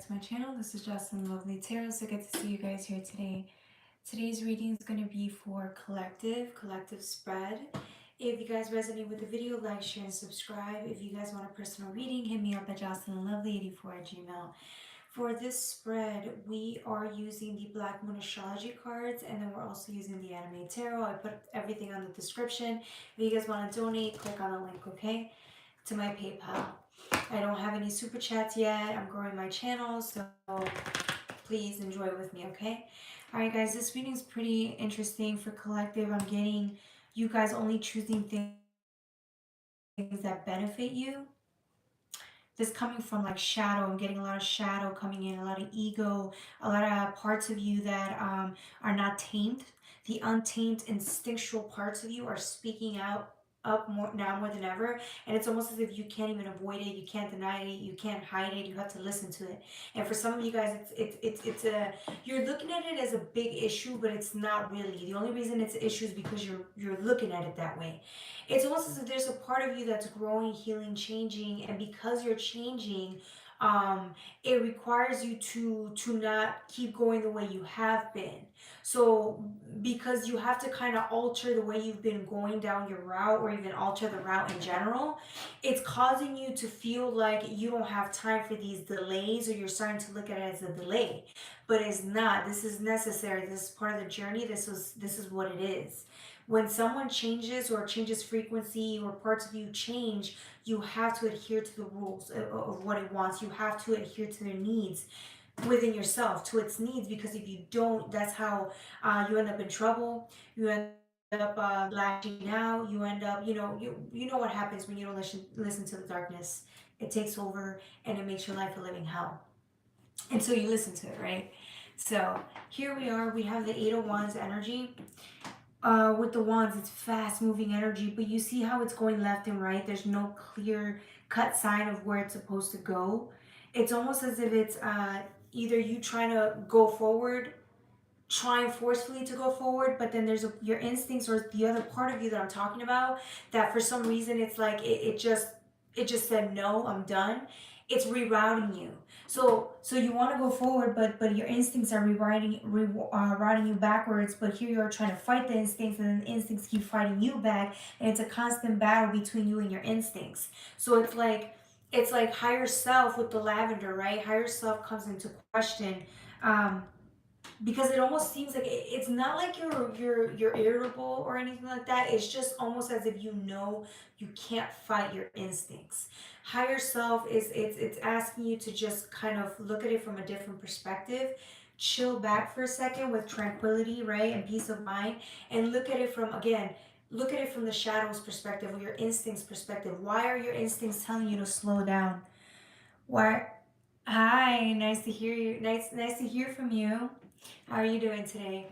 back to my channel. This is Jocelyn Lovely Tarot. So good to see you guys here today. Today's reading is going to be for collective spread. If you guys resonate with the video, like, share, and subscribe. If you guys want a personal reading, hit me up at jocelynlovely84 at gmail. For this spread, we are using the Black Moon Astrology cards, and then we're also using the Anime Tarot. I put everything on the description. If you guys want to donate, click on the link, okay? To my PayPal. I don't have any super chats yet. I'm growing my channel, so please enjoy with me, okay? All right, guys, this reading is pretty interesting for collective. I'm getting you guys only choosing things that benefit you. This coming from like shadow. I'm getting a lot of shadow coming in, a lot of ego, a lot of parts of you that are not tamed. The untamed instinctual parts of you are speaking out up more than ever, and it's almost as if you can't even avoid it, you can't deny it, you can't hide it, you have to listen to it. And for some of you guys, it's a, you're looking at it as a big issue, but it's not really. The only reason it's an issue is because you're looking at it that way. It's almost as if there's a part of you that's growing, healing, changing, and because you're changing, um, it requires you to not keep going the way you have been. So because you have to kind of alter the way you've been going down your route, or even alter the route in general, it's causing you to feel like you don't have time for these delays, or you're starting to look at it as a delay, but it's not. This is necessary. This is part of the journey. This is what it is. When someone changes, or changes frequency, or parts of you change, you have to adhere to the rules of what it wants. You have to adhere to their needs within yourself, to its needs, because if you don't, that's how you end up in trouble. You end up lashing out. You end up, you know what happens when you don't listen to the darkness. It takes over, and it makes your life a living hell. And so you listen to it, right? So here we are. We have the Eight of Wands energy. With the wands, it's fast moving energy, but you see how it's going left and right. There's no clear cut sign of where it's supposed to go. It's almost as if it's either you trying to go forward, trying forcefully to go forward, but then there's your instincts, or the other part of you that I'm talking about, that for some reason it's like it just said no, I'm done. It's rerouting you. So you want to go forward, but your instincts are routing you backwards. But here you are trying to fight the instincts, and then the instincts keep fighting you back, and it's a constant battle between you and your instincts. So it's like higher self with the lavender, right? Higher self comes into question. Um, because it almost seems like it's not like you're irritable or anything like that. It's just almost as if you can't fight your instincts. Higher self is it's asking you to just kind of look at it from a different perspective, chill back for a second with tranquility, right, and peace of mind, and look at it from the shadows perspective, or your instincts perspective. Why are your instincts telling you to slow down? Why? Hi, nice to hear you. Nice to hear from you. How are you doing today?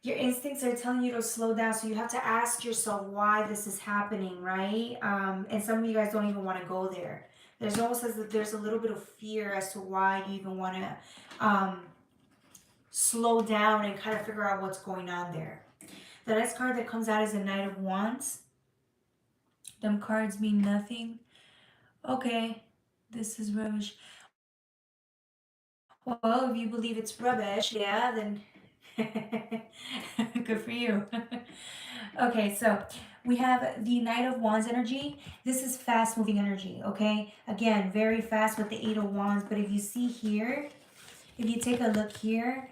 Your instincts are telling you to slow down, so you have to ask yourself why this is happening, right? And some of you guys don't even want to go there. There's almost as if there's a little bit of fear as to why you even want to slow down and kind of figure out what's going on there. The next card that comes out is the Knight of Wands. Them cards mean nothing. Okay, this is rubbish. Well, if you believe it's rubbish, yeah, then good for you. Okay, so we have the Knight of Wands energy. This is fast moving energy, okay? Again, very fast with the Eight of Wands. But if you see here, if you take a look here,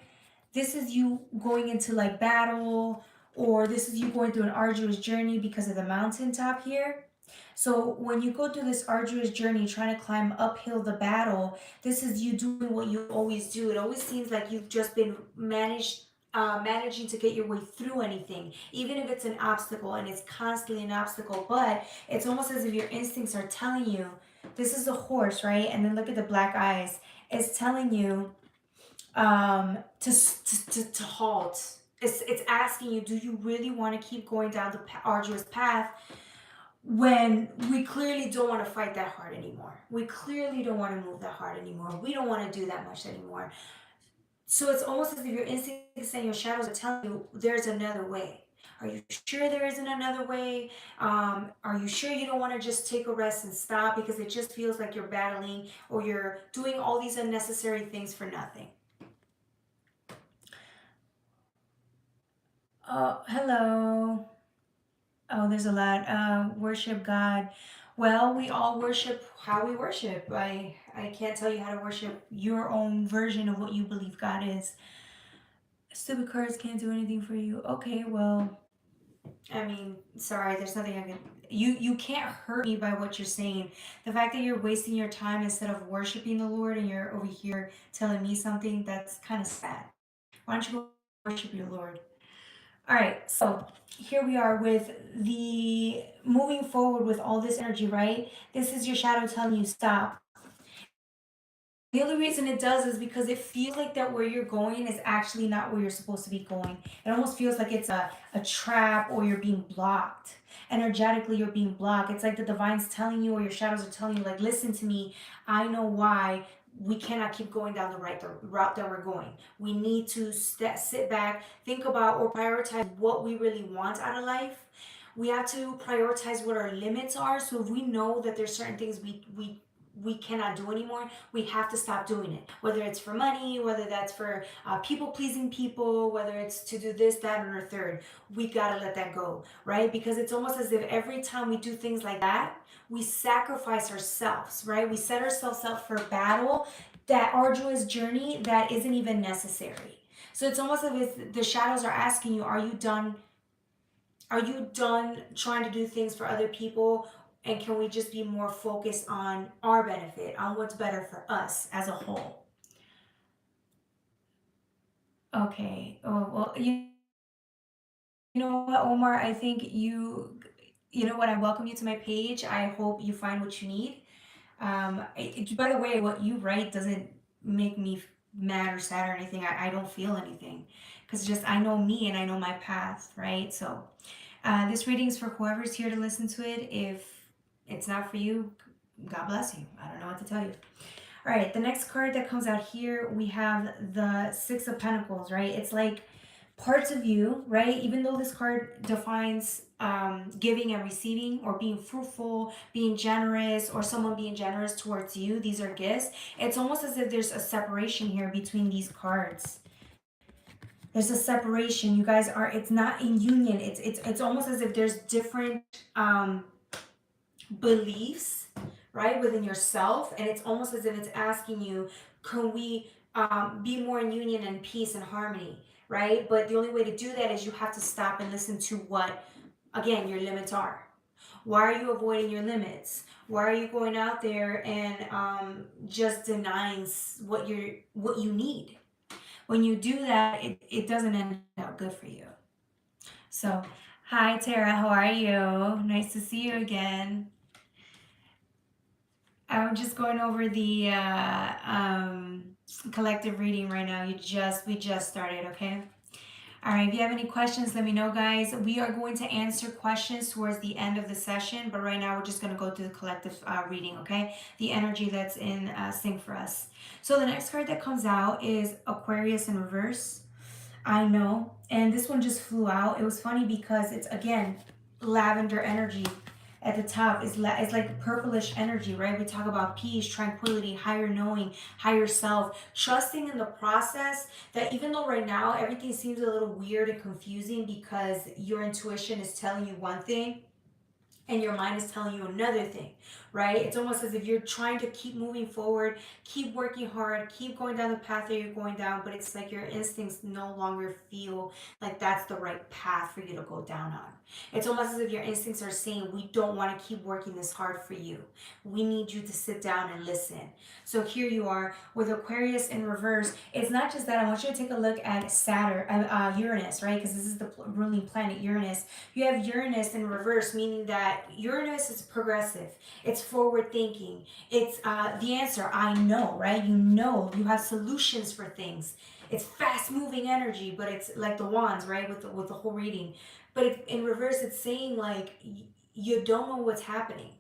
this is you going into like battle, or this is you going through an arduous journey because of the mountaintop here. So when you go through this arduous journey, trying to climb uphill the battle, this is you doing what you always do. It always seems like you've just been managing to get your way through anything, even if it's an obstacle, and it's constantly an obstacle. But it's almost as if your instincts are telling you, this is a horse, right? And then look at the black eyes. It's telling you to halt. It's asking you, do you really want to keep going down the arduous path, when we clearly don't want to fight that hard anymore? We clearly don't want to move that hard anymore. We don't want to do that much anymore. So it's almost as if your instincts and your shadows are telling you there's another way. Are you sure there isn't another way? Are you sure you don't want to just take a rest and stop because it just feels like you're battling or you're doing all these unnecessary things for nothing? Oh, hello. Oh, there's a lot. Worship God. Well, we all worship how we worship. I can't tell you how to worship your own version of what you believe God is. Stupid cards can't do anything for you. Okay, well, I mean, sorry, there's nothing I can. You can't hurt me by what you're saying. The fact that you're wasting your time instead of worshiping the Lord and you're over here telling me something, that's kind of sad. Why don't you go worship your Lord? All right, so here we are with the moving forward with all this energy, right? This is your shadow telling you stop. The only reason it does is because it feels like that where you're going is actually not where you're supposed to be going. It almost feels like it's a trap or you're being blocked. Energetically, you're being blocked. It's like the divine's telling you or your shadows are telling you, like, listen to me. I know why we cannot keep going down the route that we're going. We need to sit back, think about or prioritize what we really want out of life. We have to prioritize what our limits are. So if we know that there's certain things we cannot do anymore, we have to stop doing it, whether it's for money, whether that's for people pleasing people, whether it's to do this, that, or a third. We gotta let that go, right? Because it's almost as if every time we do things like that, we sacrifice ourselves, right? We set ourselves up for battle, that arduous journey that isn't even necessary. So it's almost as if the shadows are asking you, are you done? Are you done trying to do things for other people? And can we just be more focused on our benefit, on what's better for us as a whole? Okay. Oh, well, you know what, Omar? I think you know what? I welcome you to my page. I hope you find what you need. By the way, what you write doesn't make me mad or sad or anything. I don't feel anything because just I know me and I know my path, right? So this reading is for whoever's here to listen to it. If it's not for you, God bless you. I don't know what to tell you. All right, the next card that comes out here, we have the Six of Pentacles, right? It's like parts of you, right? Even though this card defines giving and receiving or being fruitful, being generous, or someone being generous towards you, these are gifts. It's almost as if there's a separation here between these cards. There's a separation. You guys are, it's not in union. It's almost as if there's different beliefs, right, within yourself, and it's almost as if it's asking you, can we be more in union and peace and harmony, right? But the only way to do that is you have to stop and listen to what, again, your limits are. Why are you avoiding your limits? Why are you going out there and just denying what you need? When you do that, it doesn't end up good for you. So, hi Tara, how are you? Nice to see you again. I'm just going over the collective reading right now. We just started, okay? All right, if you have any questions, let me know, guys. We are going to answer questions towards the end of the session, but right now we're just going to go through the collective reading, okay? The energy that's in sync for us. So the next card that comes out is Aquarius in reverse. I know, and this one just flew out. It was funny because it's, again, lavender energy at the top. It's like purplish energy, right? We talk about peace, tranquility, higher knowing, higher self, trusting in the process, that even though right now everything seems a little weird and confusing because your intuition is telling you one thing and your mind is telling you another thing, right? It's almost as if you're trying to keep moving forward, keep working hard, keep going down the path that you're going down, but it's like your instincts no longer feel like that's the right path for you to go down on. It's almost as if your instincts are saying, we don't want to keep working this hard for you. We need you to sit down and listen. So here you are with Aquarius in reverse. It's not just that. I want you to take a look at Uranus, right? Because this is the ruling planet, Uranus. You have Uranus in reverse, meaning that Uranus is progressive. It's forward thinking. It's the answer. I know, right? You know, you have solutions for things. It's fast moving energy, but it's like the wands, right? With the whole reading. But in reverse, it's saying like you don't know what's happening.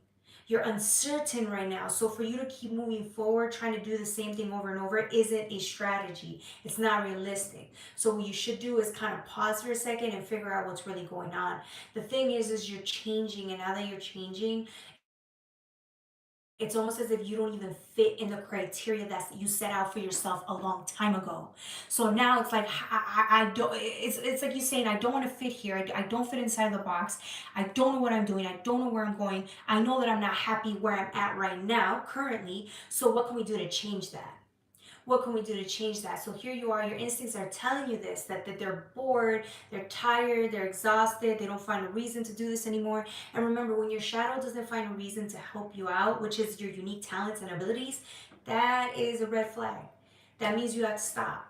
You're uncertain right now. So for you to keep moving forward, trying to do the same thing over and over isn't a strategy. It's not realistic. So what you should do is kind of pause for a second and figure out what's really going on. The thing is you're changing, and now that you're changing, it's almost as if you don't even fit in the criteria that you set out for yourself a long time ago. So now it's like I don't. It's like you saying, I don't want to fit here. I don't fit inside the box. I don't know what I'm doing. I don't know where I'm going. I know that I'm not happy where I'm at right now, currently. So what can we do to change that? What can we do to change that? So here you are, your instincts are telling you this, that they're bored, they're tired, they're exhausted, they don't find a reason to do this anymore. And remember, when your shadow doesn't find a reason to help you out, which is your unique talents and abilities, that is a red flag. That means you have to stop.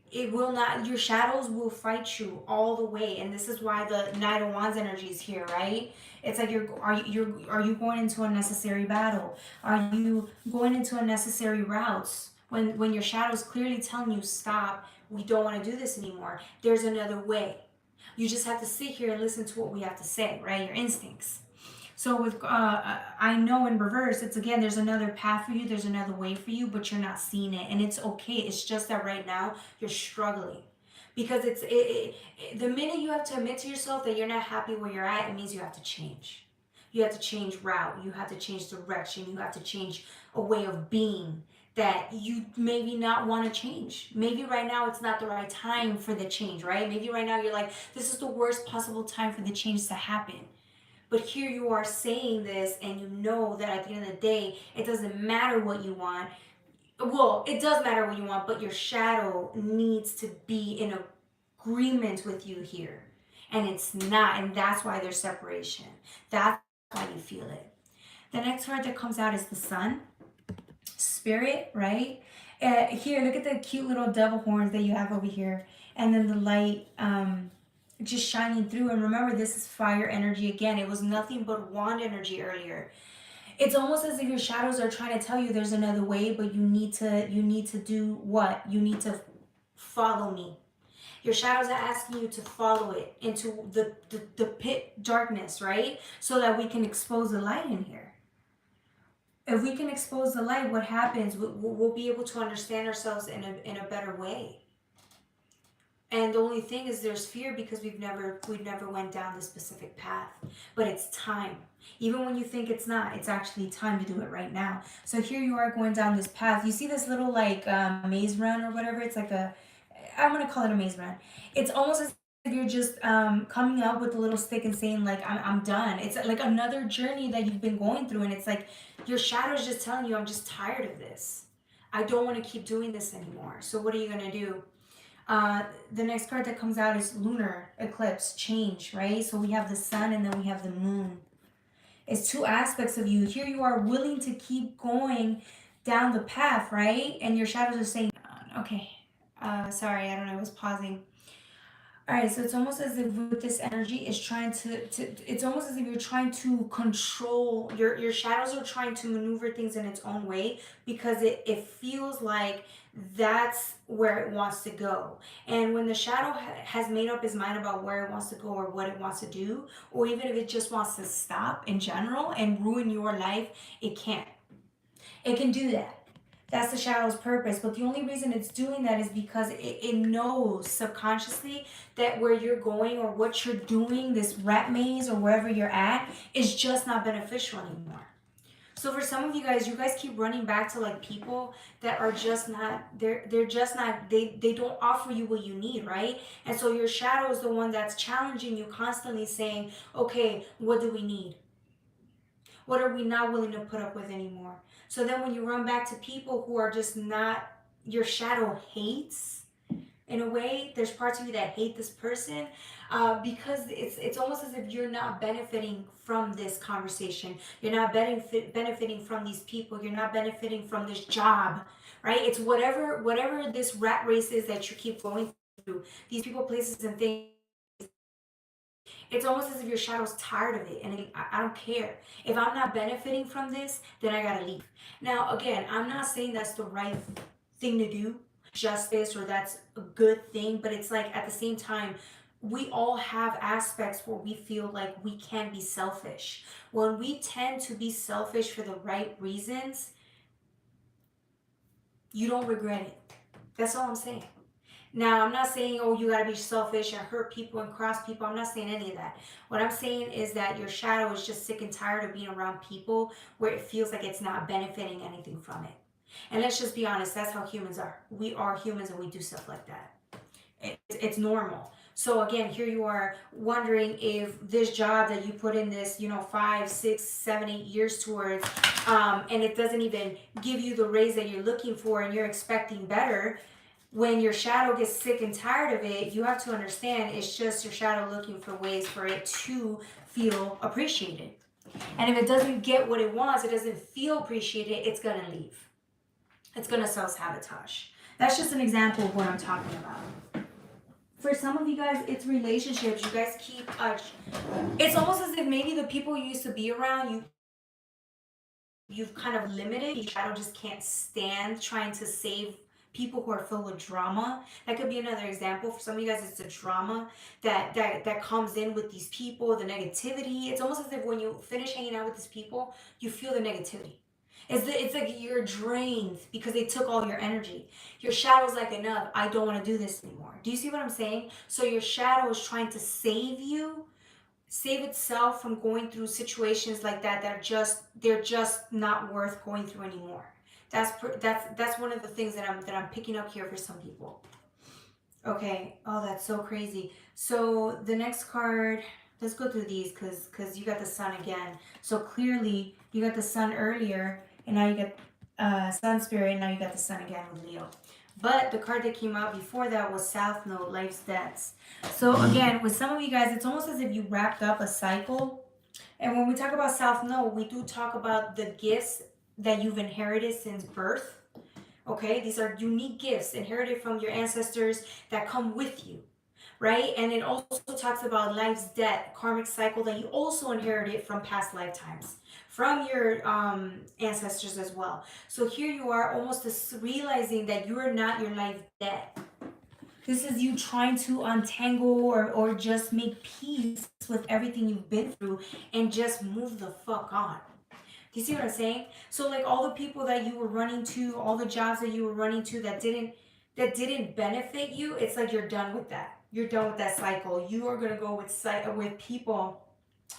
It will not, your shadows will fight you all the way. And this is why the Knight of Wands energy is here, right? It's like are you going into unnecessary battle? Are you going into unnecessary routes? When your shadow's clearly telling you, stop, we don't want to do this anymore. There's another way. You just have to sit here and listen to what we have to say, right? Your instincts. So with I know in reverse, it's again, there's another path for you, there's another way for you, but you're not seeing it, and it's okay. It's just that right now you're struggling because the minute you have to admit to yourself that you're not happy where you're at, it means you have to change. You have to change route. You have to change direction. You have to change a way of being that you maybe not want to change. Maybe right now it's not the right time for the change, right? Maybe right now you're like, this is the worst possible time for the change to happen. But here you are saying this, and you know that at the end of the day, it doesn't matter what you want. Well, it does matter what you want, but your shadow needs to be in agreement with you here. And it's not, and that's why there's separation. That's why you feel it. The next card that comes out is the Sun. Spirit, right? Here, look at the cute little devil horns that you have over here. And then the light, just shining through. And remember, this is fire energy again. It was nothing but wand energy earlier. It's almost as if your shadows are trying to tell you there's another way, but you need to do what? You need to follow me. Your shadows are asking you to follow it into the pit darkness, right? So that we can expose the light in here. If we can expose the light, what happens? We'll be able to understand ourselves in a better way. And the only thing is there's fear because we've never went down this specific path. But it's time. Even when you think it's not, it's actually time to do it right now. So here you are going down this path. You see this little like maze run or whatever? It's like I'm going to call it a maze run. It's almost as if you're just coming up with a little stick and saying like, I'm done. It's like another journey that you've been going through. And it's like your shadow's just telling you, I'm just tired of this. I don't want to keep doing this anymore. So what are you going to do? The next card that comes out is lunar eclipse, change, right? So we have the sun and then we have the moon. It's two aspects of you. Here you are willing to keep going down the path, right? And your shadows are saying, okay, sorry, I don't know, I was pausing. All right, so it's almost as if with this energy is trying to it's almost as if you're trying to control your shadows are trying to maneuver things in its own way because it feels like that's where it wants to go. And when the shadow has made up his mind about where it wants to go or what it wants to do, or even if it just wants to stop in general and ruin your life, it can't. It can do that. That's the shadow's purpose. But the only reason it's doing that is because it knows subconsciously that where you're going or what you're doing, this rat maze or wherever you're at, is just not beneficial anymore. So for some of you guys keep running back to like people that are just not, they're just not, they don't offer you what you need, right? And so your shadow is the one that's challenging you, constantly saying, okay, what do we need? What are we not willing to put up with anymore? So then when you run back to people who are just not, your shadow hates, in a way, there's parts of you that hate this person because it's almost as if you're not benefiting from this conversation. You're not benefiting from these people. You're not benefiting from this job, right? It's whatever this rat race is that you keep going through, these people, places, and things. It's almost as if your shadow's tired of it, and I don't care. If I'm not benefiting from this, then I gotta leave. Now, again, I'm not saying that's the right thing to do, justice, or that's a good thing, but it's like at the same time, we all have aspects where we feel like we can be selfish. When we tend to be selfish for the right reasons, you don't regret it. That's all I'm saying. Now, I'm not saying, oh, you gotta be selfish and hurt people and cross people. I'm not saying any of that. What I'm saying is that your shadow is just sick and tired of being around people where it feels like it's not benefiting anything from it. And let's just be honest, that's how humans are. We are humans and we do stuff like that. It's normal. So again, here you are wondering if this job that you put in this, 5, 6, 7, 8 years towards, and it doesn't even give you the raise that you're looking for and you're expecting better. When your shadow gets sick and tired of it, you have to understand it's just your shadow looking for ways for it to feel appreciated. And if it doesn't get what it wants, it doesn't feel appreciated, it's gonna leave. It's gonna self-sabotage. That's just an example of what I'm talking about. For some of you guys, it's relationships. You guys keep, it's almost as if maybe the people you used to be around, you've kind of limited. Your shadow just can't stand trying to save people who are filled with drama. That could be another example. For some of you guys, it's the drama that comes in with these people, the negativity. It's almost as if when you finish hanging out with these people, you feel the negativity. It's like you're drained because they took all your energy. Your shadow's like, enough, I don't want to do this anymore. Do you see what I'm saying? So your shadow is trying to save itself from going through situations like that they're just not worth going through anymore. That's one of the things that I'm picking up here for some people. Okay. Oh, that's so crazy. So the next card, let's go through these because you got the sun again. So clearly you got the sun earlier, and now you get sun spirit, and now you got the sun again with Leo. But the card that came out before that was South Node, life's debts. So again, with some of you guys, it's almost as if you wrapped up a cycle. And when we talk about South Node, we do talk about the gifts that you've inherited since birth. Okay, these are unique gifts inherited from your ancestors that come with you, right? And it also talks about life's debt, karmic cycle that you also inherited from past lifetimes, from your ancestors as well. So here you are almost realizing that you are not your life debt. This is you trying to untangle or just make peace with everything you've been through and just move the fuck on. Do you see what I'm saying? So like all the people that you were running to, all the jobs that you were running to that didn't benefit you, it's like you're done with that. You're done with that cycle. You are gonna go with people,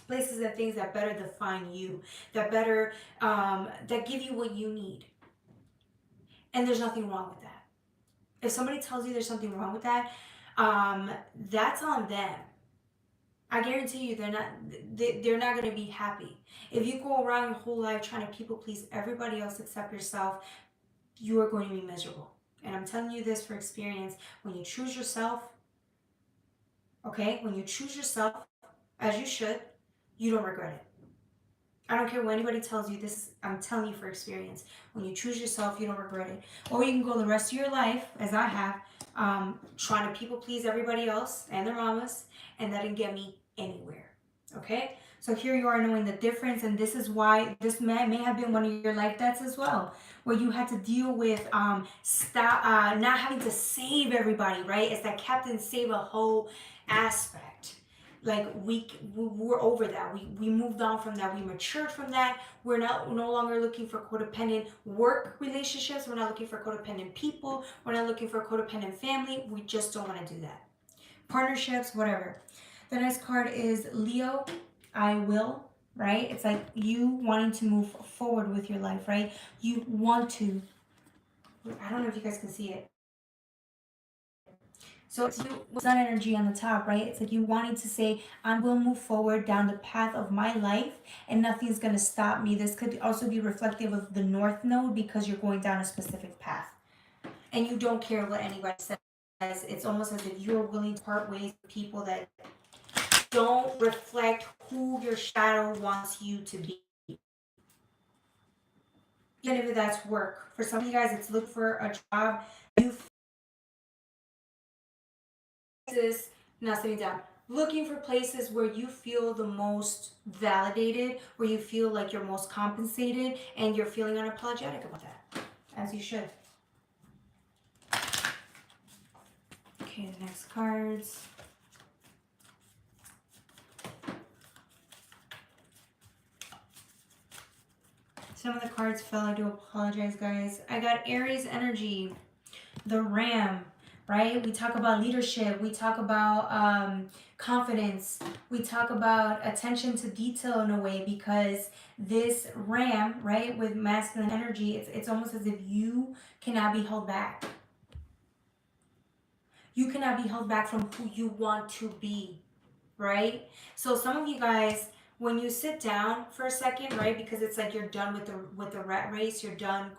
places and things that better define you, that better that give you what you need. And there's nothing wrong with that. If somebody tells you there's something wrong with that, that's on them. I guarantee you they're not going to be happy. If you go around your whole life trying to people please everybody else except yourself, you are going to be miserable. And I'm telling you this for experience. When you choose yourself, okay, when you choose yourself, as you should, you don't regret it. I don't care what anybody tells you this, I'm telling you for experience. When you choose yourself, you don't regret it. Or you can go the rest of your life, as I have, trying to people please everybody else and their mamas, and that didn't get me anywhere. Okay? So here you are knowing the difference, and this is why this may have been one of your life debts as well, where you had to deal with not having to save everybody, right? It's that Captain Save a Hoe aspect. Like we're over that. We moved on from that. We matured from that. We're no longer looking for codependent work relationships. We're not looking for codependent people. We're not looking for a codependent family. We just don't want to do that. Partnerships, whatever. The next card is Leo, I will, right? It's like you wanting to move forward with your life, right? You want to, I don't know if you guys can see it. So it's you with sun energy on the top, right? It's like you wanting to say, I will move forward down the path of my life and nothing's going to stop me. This could also be reflective of the North Node because you're going down a specific path. And you don't care what anybody says. It's almost as if you're willing to part ways with people that don't reflect who your shadow wants you to be. Even if that's work. For some of you guys, it's look for a job. You not sitting down, looking for places where you feel the most validated, where you feel like you're most compensated, and you're feeling unapologetic about that, as you should. Okay, the next cards. Some of the cards fell. I do apologize, guys. I got Aries energy, the Ram, right? We talk about leadership. We talk about confidence. We talk about attention to detail in a way, because this Ram, right, with masculine energy, it's almost as if you cannot be held back. You cannot be held back from who you want to be, right? So some of you guys, when you sit down for a second, right, because it's like you're done with the rat race, you're done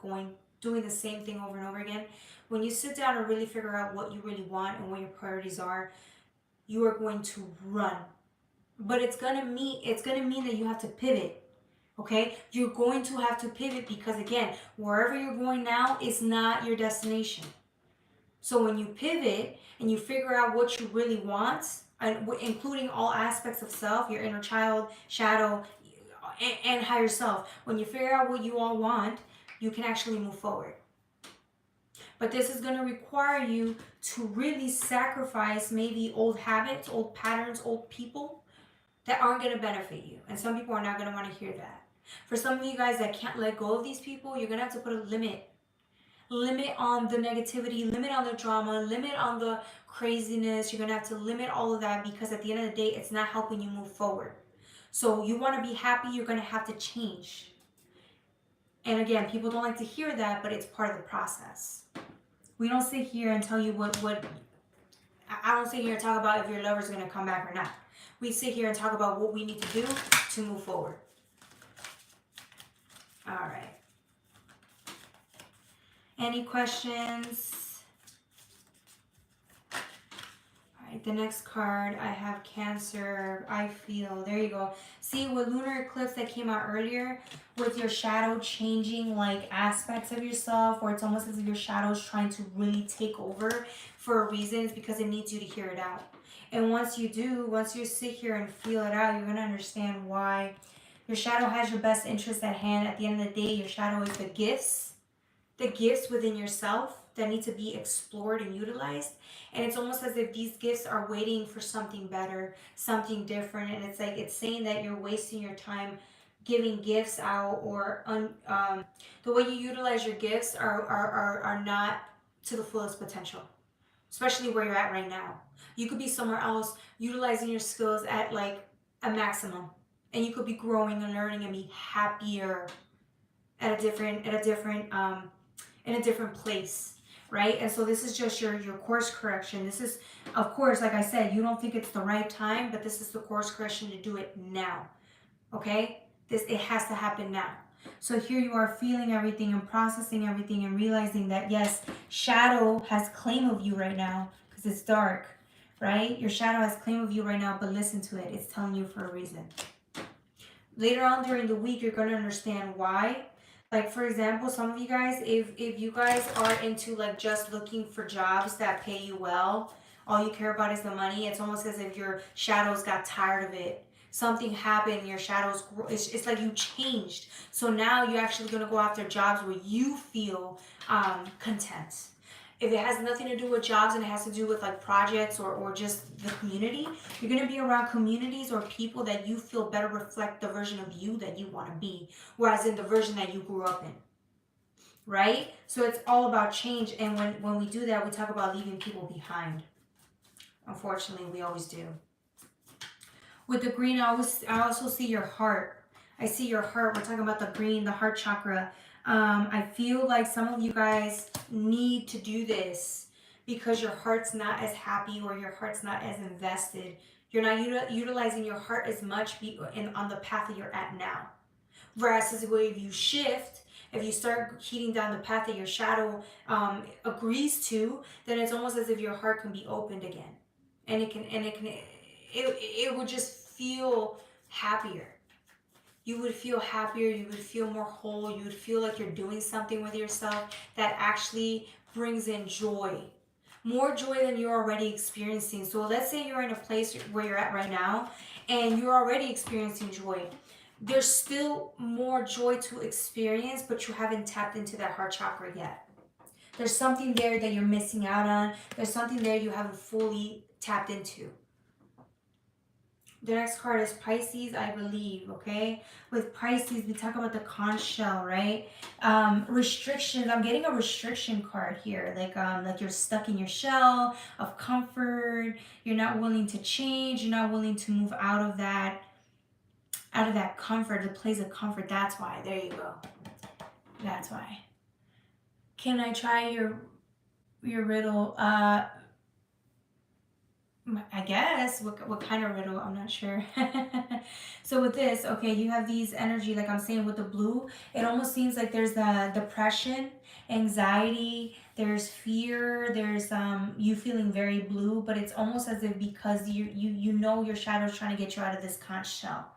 doing the same thing over and over again. When you sit down and really figure out what you really want and what your priorities are, you are going to run. But it's gonna mean that you have to pivot. Okay, you're going to have to pivot, because again, wherever you're going now is not your destination. So when you pivot and you figure out what you really want, and including all aspects of self, your inner child, shadow, and higher self, when you figure out what you all want, you can actually move forward. But this is going to require you to really sacrifice maybe old habits, old patterns, old people that aren't going to benefit you. And some people are not going to want to hear that. For some of you guys that can't let go of these people, you're going to have to put a limit on the negativity, limit on the drama, limit on the craziness. You're gonna have to limit all of that, because at the end of the day, it's not helping you move forward. So you want to be happy, you're gonna have to change. And again, people don't like to hear that, but it's part of the process. We don't sit here and tell you what I don't sit here and talk about if your lover's gonna come back or not. We sit here and talk about what we need to do to move forward. All right. Any questions? All right, the next card, I have Cancer. I feel, there you go. See, with lunar eclipse that came out earlier, with your shadow changing like aspects of yourself, or it's almost as if your shadow is trying to really take over for a reason, it's because it needs you to hear it out. And once you do, once you sit here and feel it out, you're going to understand why your shadow has your best interest at hand. At the end of the day, your shadow is the gifts within yourself that need to be explored and utilized. And it's almost as if these gifts are waiting for something better, something different. And it's like, it's saying that you're wasting your time giving gifts out, or the way you utilize your gifts are not to the fullest potential, especially where you're at right now. You could be somewhere else utilizing your skills at like a maximum, and you could be growing and learning and be happier at a different in a different place, right? And so this is just your course correction. This is, of course, like I said, you don't think it's the right time, but this is the course correction to do it now. Okay? It has to happen now. So here you are feeling everything and processing everything and realizing that yes, shadow has claim of you right now because it's dark, right? Your shadow has claim of you right now, but listen to it. It's telling you for a reason. Later on during the week, you're going to understand why. Like, for example, some of you guys, if you guys are into like just looking for jobs that pay you well, all you care about is the money, it's almost as if your shadows got tired of it. Something happened, your shadows, it's like you changed. So now you're actually going to go after jobs where you feel content. If it has nothing to do with jobs and it has to do with like projects or just the community, you're going to be around communities or people that you feel better reflect the version of you that you want to be, whereas in the version that you grew up in, right? So it's all about change. And when we do that, we talk about leaving people behind. Unfortunately, we always do. With the green, I also see your heart. I see your heart. We're talking about the green, the heart chakra. I feel like some of you guys need to do this because your heart's not as happy or your heart's not as invested. You're not utilizing your heart as much on the path that you're at now. Whereas if you shift, if you start heating down the path that your shadow agrees to, then it's almost as if your heart can be opened again, and it would just feel happier. You would feel happier, you would feel more whole, you would feel like you're doing something with yourself that actually brings in joy. More joy than you're already experiencing. So let's say you're in a place where you're at right now and you're already experiencing joy. There's still more joy to experience, but you haven't tapped into that heart chakra yet. There's something there that you're missing out on. There's something there you haven't fully tapped into. The next card is Pisces, I believe, okay? With Pisces, we talk about the conch shell, right? Restrictions. I'm getting a restriction card here. Like you're stuck in your shell of comfort. You're not willing to change. You're not willing to move out of that comfort, the place of comfort. That's why. There you go. That's why. Can I try your riddle? I guess. What kind of riddle? I'm not sure. So with this, okay, you have these energy, like I'm saying with the blue, it almost seems like there's the depression, anxiety, there's fear, there's you feeling very blue, but it's almost as if because you know your shadow's trying to get you out of this conch shell.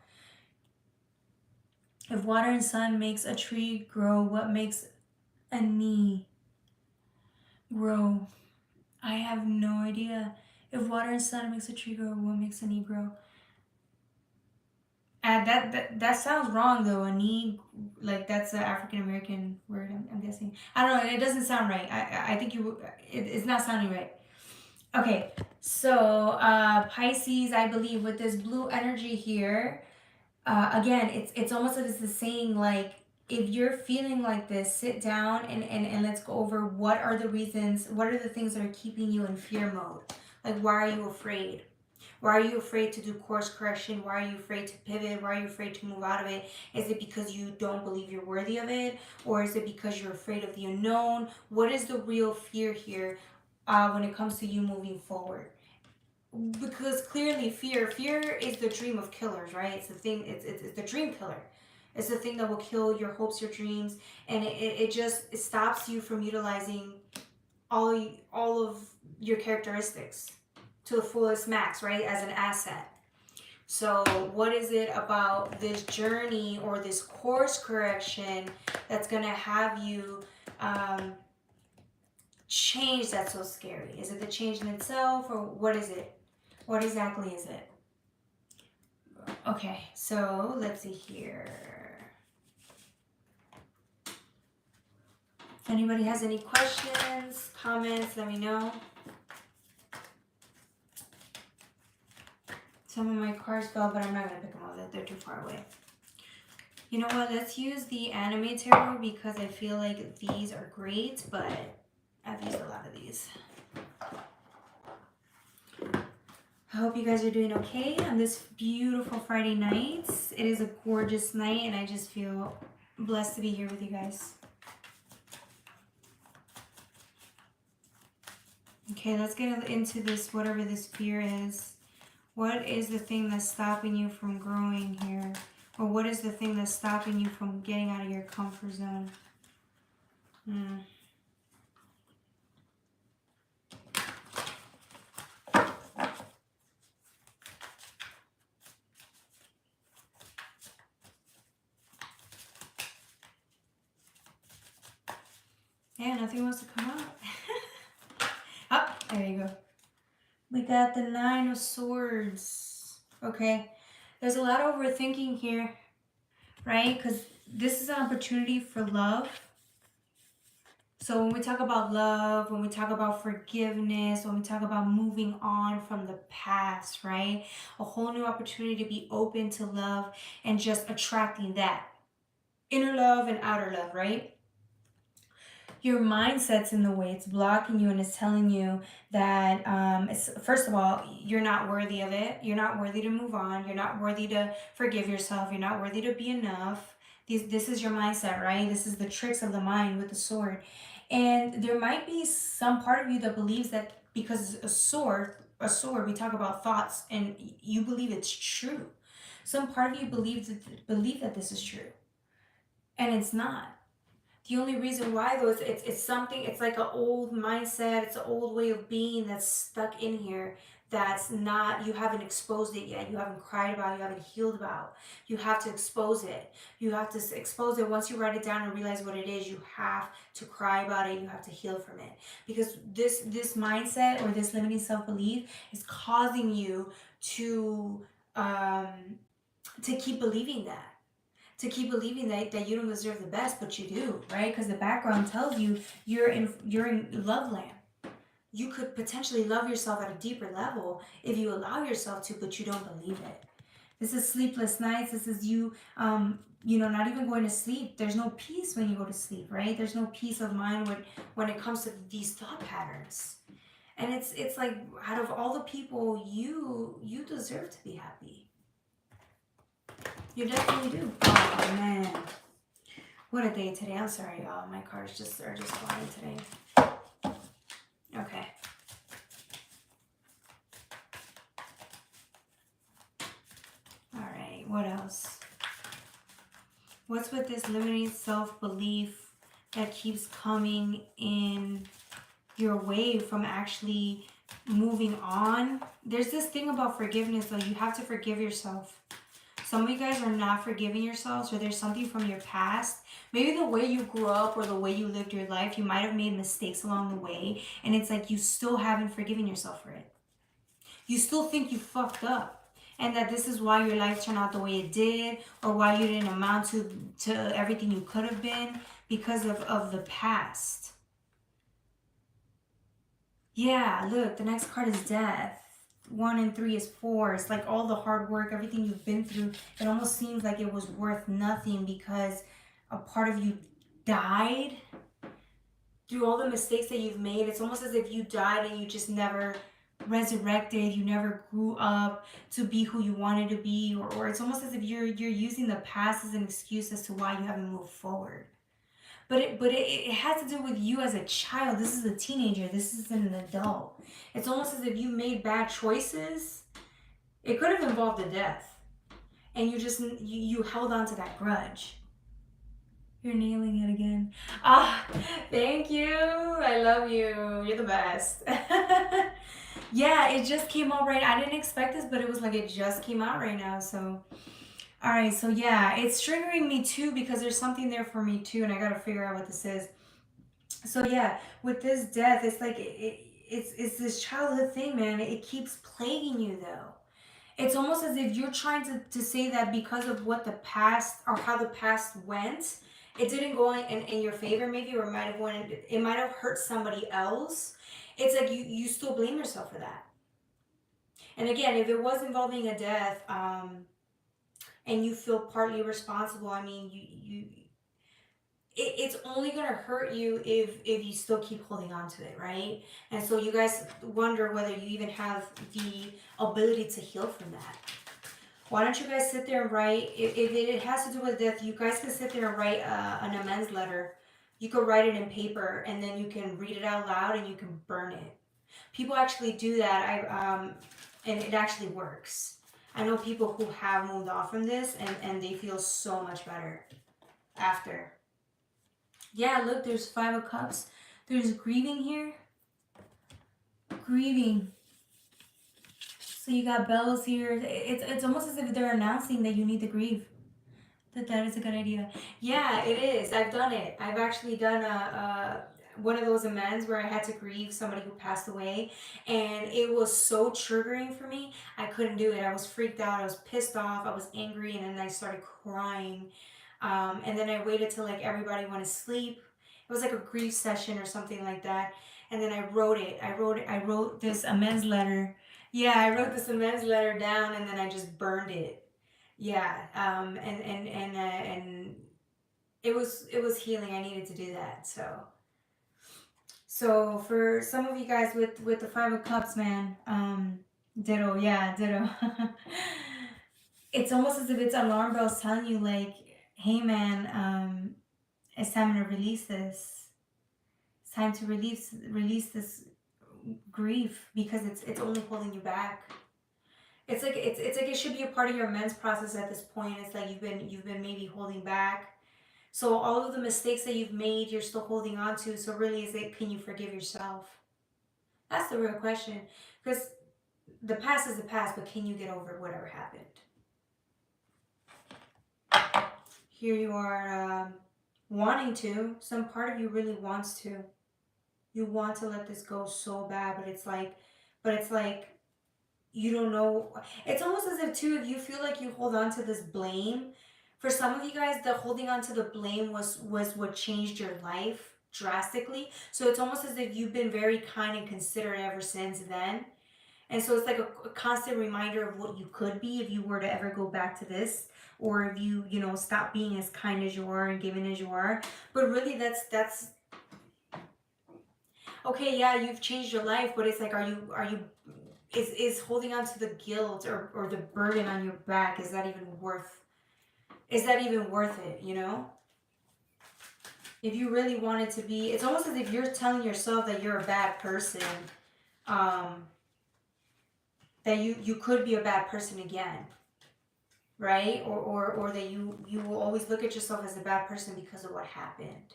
If water and sun makes a tree grow, what makes a knee grow? I have no idea. If water and sun makes a tree grow, what makes a knee grow? That sounds wrong though. A knee, like that's an African American word. I'm guessing. I don't know. It doesn't sound right. I think it's not sounding right. Okay, so Pisces, I believe with this blue energy here, again, it's almost like it's the saying like if you're feeling like this, sit down and let's go over what are the reasons, what are the things that are keeping you in fear mode. Like why are you afraid? Why are you afraid to do course correction? Why are you afraid to pivot? Why are you afraid to move out of it? Is it because you don't believe you're worthy of it? Or is it because you're afraid of the unknown? What is the real fear here when it comes to you moving forward? Because clearly fear is the dream of killers, right? It's the thing, it's the dream killer. It's the thing that will kill your hopes, your dreams, and it stops you from utilizing all of your characteristics to the fullest max, right? As an asset. So what is it about this journey or this course correction that's going to have you change that's so scary? Is it the change in itself, or what is it? What exactly is it? Okay, so let's see here. If anybody has any questions, comments, let me know. Some of my cards fell, but I'm not going to pick them up. They're too far away. You know what? Let's use the anime tarot because I feel like these are great, but I've used a lot of these. I hope you guys are doing okay on this beautiful Friday night. It is a gorgeous night, and I just feel blessed to be here with you guys. Okay, let's get into this, whatever this fear is. What is the thing that's stopping you from growing here? Or what is the thing that's stopping you from getting out of your comfort zone? Yeah, nothing wants to come out. Oh, there you go. We got the 9 of Swords. Okay, there's a lot of overthinking here, right? Because this is an opportunity for love. So when we talk about love, when we talk about forgiveness, when we talk about moving on from the past, right? A whole new opportunity to be open to love and just attracting that inner love and outer love, right? Your mindset's in the way. It's blocking you and it's telling you that, first of all, you're not worthy of it. You're not worthy to move on. You're not worthy to forgive yourself. You're not worthy to be enough. This is your mindset, right? This is the tricks of the mind with the sword. And there might be some part of you that believes that because a sword, we talk about thoughts, and you believe it's true. Some part of you believe that this is true. And it's not. The only reason why though is it's something, it's like an old mindset, it's an old way of being that's stuck in here that's not, you haven't exposed it yet, you haven't cried about it, you haven't healed about. You have to expose it. You have to expose it. Once you write it down and realize what it is, you have to cry about it, you have to heal from it. Because this mindset or this limiting self-belief is causing you to keep believing that. To keep believing that you don't deserve the best, but you do, right? Because the background tells you you're in love land. You could potentially love yourself at a deeper level if you allow yourself to, but you don't believe it. This is sleepless nights. This is you, you know, not even going to sleep. There's no peace when you go to sleep, right? There's no peace of mind when it comes to these thought patterns. And it's like, out of all the people, you deserve to be happy. You definitely do. Oh man, what a day today. I'm sorry, y'all. My cards are just flying today. Okay. All right. What else? What's with this limiting self-belief that keeps coming in your way from actually moving on? There's this thing about forgiveness, though. You have to forgive yourself. Some of you guys are not forgiving yourselves, or there's something from your past. Maybe the way you grew up or the way you lived your life, you might have made mistakes along the way, and it's like you still haven't forgiven yourself for it. You still think you fucked up, and that this is why your life turned out the way it did, or why you didn't amount to everything you could have been because of the past. Yeah, look, the next card is death. 1 and 3 is 4. It's like all the hard work, everything you've been through, it almost seems like it was worth nothing because a part of you died through all the mistakes that you've made. It's almost as if you died and you just never resurrected. You never grew up to be who you wanted to be, or it's almost as if you're using the past as an excuse as to why you haven't moved forward. But it has to do with you as a child. This is a teenager. This isn't an adult. It's almost as if you made bad choices. It could have involved a death, and you held on to that grudge. You're nailing it again. Ah, thank you. I love you. You're the best. Yeah, it just came out right. I didn't expect this, but it was like it just came out right now. So, all right. So yeah, it's triggering me too because there's something there for me too, and I gotta figure out what this is. So yeah, with this death, it's like it's this childhood thing, man. It keeps plaguing you though. It's almost as if you're trying to say that because of what the past or how the past went, it didn't go in your favor maybe, or it might have hurt somebody else. It's like you still blame yourself for that. And again, if it was involving a death, and you feel partly responsible, I mean, it's only gonna hurt you if you still keep holding on to it, right? And so you guys wonder whether you even have the ability to heal from that. Why don't you guys sit there and write, if it has to do with death, you guys can sit there and write an amends letter. You could write it in paper, and then you can read it out loud, and you can burn it. People actually do that. And it actually works. I know people who have moved on from this, and they feel so much better after. Yeah, look, there's 5 of Cups. There's grieving here. Grieving. So you got bells here. It's almost as if they're announcing that you need to grieve. That is a good idea. Yeah, it is. I've done it. I've actually done one of those amends where I had to grieve somebody who passed away, and it was so triggering for me. I couldn't do it. I was freaked out. I was pissed off. I was angry, and then I started crying. And then I waited till like everybody went to sleep. It was like a grief session or something like that. And then I wrote it. I wrote this amends letter. Yeah, I wrote this amends letter down, and then I just burned it. Yeah, and it was healing. I needed to do that. So for some of you guys with the 5 of Cups, man, ditto. Yeah, ditto. It's almost as if it's alarm bells telling you like, hey man, it's time to release this. It's time to release this grief because it's only holding you back. It's like it should be a part of your amends process at this point. It's like you've been maybe holding back. So all of the mistakes that you've made, you're still holding on to. So really, is it, can you forgive yourself? That's the real question. Because the past is the past, but can you get over whatever happened? Here you are, wanting to. Some part of you really wants to. You want to let this go so bad, but it's like you don't know. It's almost as if too, if you feel like you hold on to this blame. For some of you guys, the holding on to the blame was what changed your life drastically. So it's almost as if you've been very kind and considerate ever since then. And so it's like a constant reminder of what you could be if you were to ever go back to this, or if you, you know, stop being as kind as you are and giving as you are. But really, that's okay. Yeah, you've changed your life, but it's like, are you is holding on to the guilt or the burden on your back, is that even worth it, you know? If you really wanted to be, it's almost as if you're telling yourself that you're a bad person, um, that you could be a bad person again, right? Or that you will always look at yourself as a bad person because of what happened.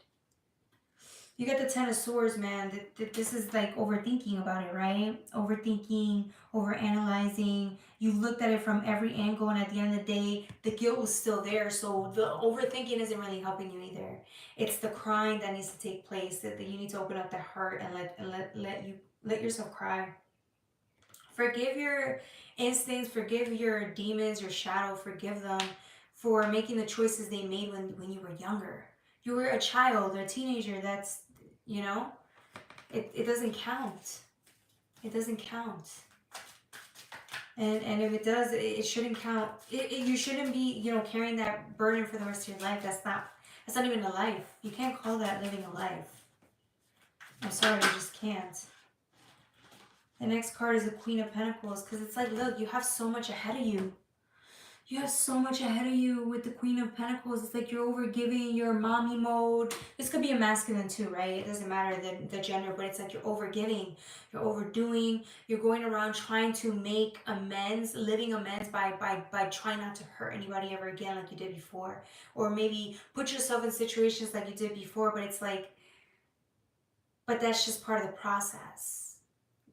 You get the Ten of Swords, man. This is like overthinking about it, right? Overthinking, overanalyzing. You looked at it from every angle, and at the end of the day, the guilt was still there. So the overthinking isn't really helping you either. It's the crying that needs to take place. That you need to open up the heart and let yourself cry. Forgive your instincts. Forgive your demons, your shadow. Forgive them for making the choices they made when you were younger. You were a child, a teenager. That's, you know, it doesn't count. It doesn't count. And if it does, it shouldn't count. You shouldn't be, you know, carrying that burden for the rest of your life. That's not even a life. You can't call that living a life. I'm sorry, you just can't. The next card is the Queen of Pentacles, because it's like, look, you have so much ahead of you. You have so much ahead of you with the Queen of Pentacles. It's like you're overgiving, you're mommy mode. This could be a masculine too, right? It doesn't matter the gender, but it's like you're overgiving, you're overdoing, you're going around trying to make amends, living amends by trying not to hurt anybody ever again like you did before. Or maybe put yourself in situations like you did before, but it's like, but that's just part of the process.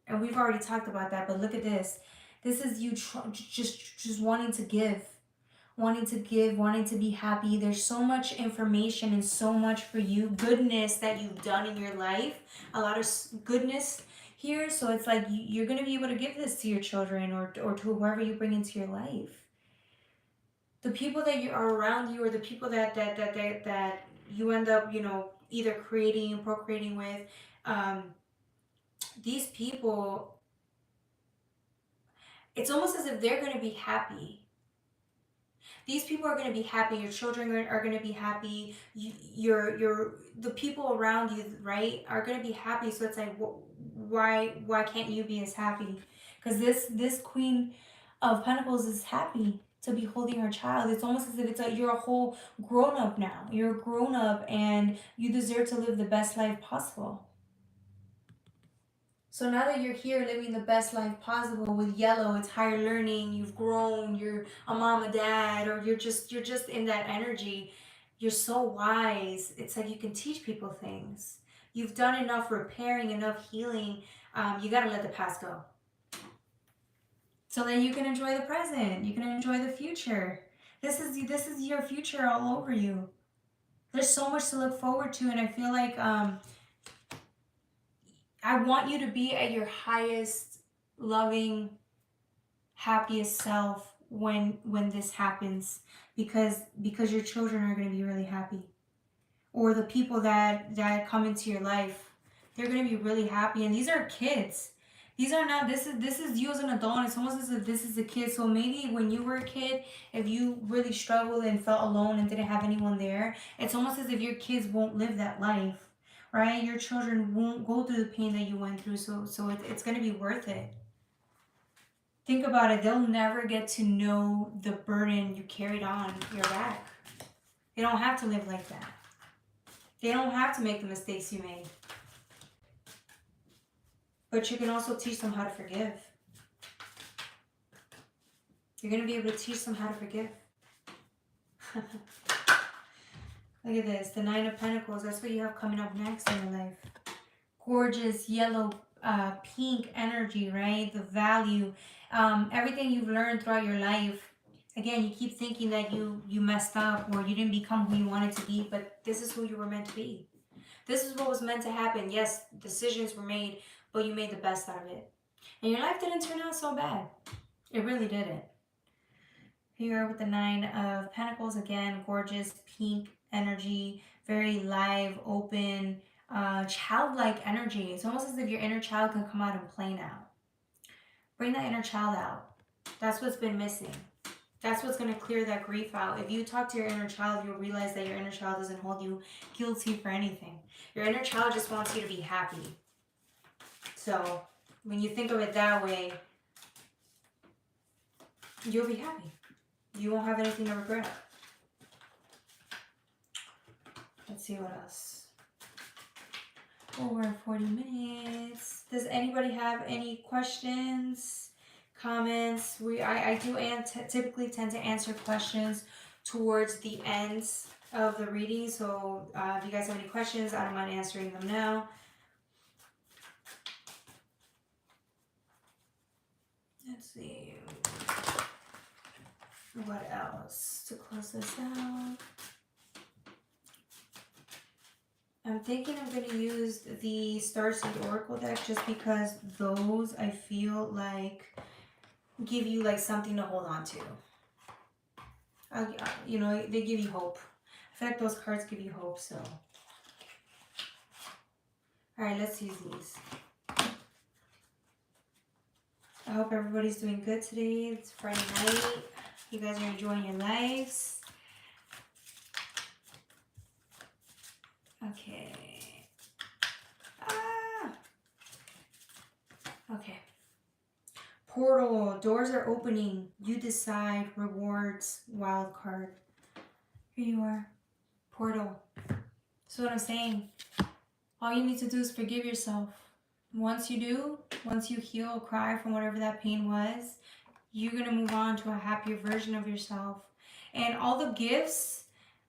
And we've already talked about that, but look at this. This is you just wanting to give, wanting to be happy. There's so much information and so much for you, goodness that you've done in your life, a lot of goodness here. So it's like you're going to be able to give this to your children or to whoever you bring into your life. The people that you are around you, or the people that you end up, you know, either creating, procreating with, these people, it's almost as if they're going to be happy. These people are going to be happy. Your children are going to be happy. The people around you, right, are going to be happy. So it's like, why can't you be as happy? Because this Queen of Pentacles is happy to be holding her child. It's almost as if it's like you're a whole grown up now. You're a grown up and you deserve to live the best life possible. So now that you're here living the best life possible with yellow, it's higher learning, you've grown, you're a mom, a dad, or you're just in that energy. You're so wise. It's like you can teach people things. You've done enough repairing, enough healing. You got to let the past go. So then you can enjoy the present. You can enjoy the future. This is your future all over you. There's so much to look forward to, and I feel like I want you to be at your highest, loving, happiest self when this happens, because your children are going to be really happy, or the people that come into your life, they're going to be really happy. And these are kids. These are not, this is you as an adult. It's almost as if this is a kid. So maybe when you were a kid, if you really struggled and felt alone and didn't have anyone there, it's almost as if your kids won't live that life, right? Your children won't go through the pain that you went through. So it's going to be worth it. Think about it. They'll never get to know the burden you carried on your back. They don't have to live like that. They don't have to make the mistakes you made. But you can also teach them how to forgive. You're going to be able to teach them how to forgive. Look at this. The Nine of Pentacles. That's what you have coming up next in your life. Gorgeous yellow, pink energy, right? The value. Everything you've learned throughout your life. Again, you keep thinking that you messed up or you didn't become who you wanted to be, but this is who you were meant to be. This is what was meant to happen. Yes, decisions were made, but you made the best out of it. And your life didn't turn out so bad. It really didn't. Here with the Nine of Pentacles, again, gorgeous pink energy, very live, open, childlike energy. It's almost as if your inner child can come out and play now. Bring that inner child out. That's what's been missing. That's what's going to clear that grief out. If you talk to your inner child, you'll realize that your inner child doesn't hold you guilty for anything. Your inner child just wants you to be happy. So when you think of it that way, you'll be happy. You won't have anything to regret. Let's see what else. Oh, we're at 40 minutes. Does anybody have any questions, comments? I do typically tend to answer questions towards the end of the reading. So if you guys have any questions, I don't mind answering them now. Let's see. What else to close this out? I'm thinking I'm going to use the Starseed Oracle deck just because those I feel like give you like something to hold on to. You know, they give you hope. I feel like those cards give you hope, so. Alright, let's use these. I hope everybody's doing good today. It's Friday night. You guys are enjoying your lives. Okay. Okay. Portal. Doors are opening. You decide. Rewards. Wild card. Here you are. Portal. So what I'm saying. All you need to do is forgive yourself. Once you do, once you heal, cry from whatever that pain was, you're going to move on to a happier version of yourself. And all the gifts,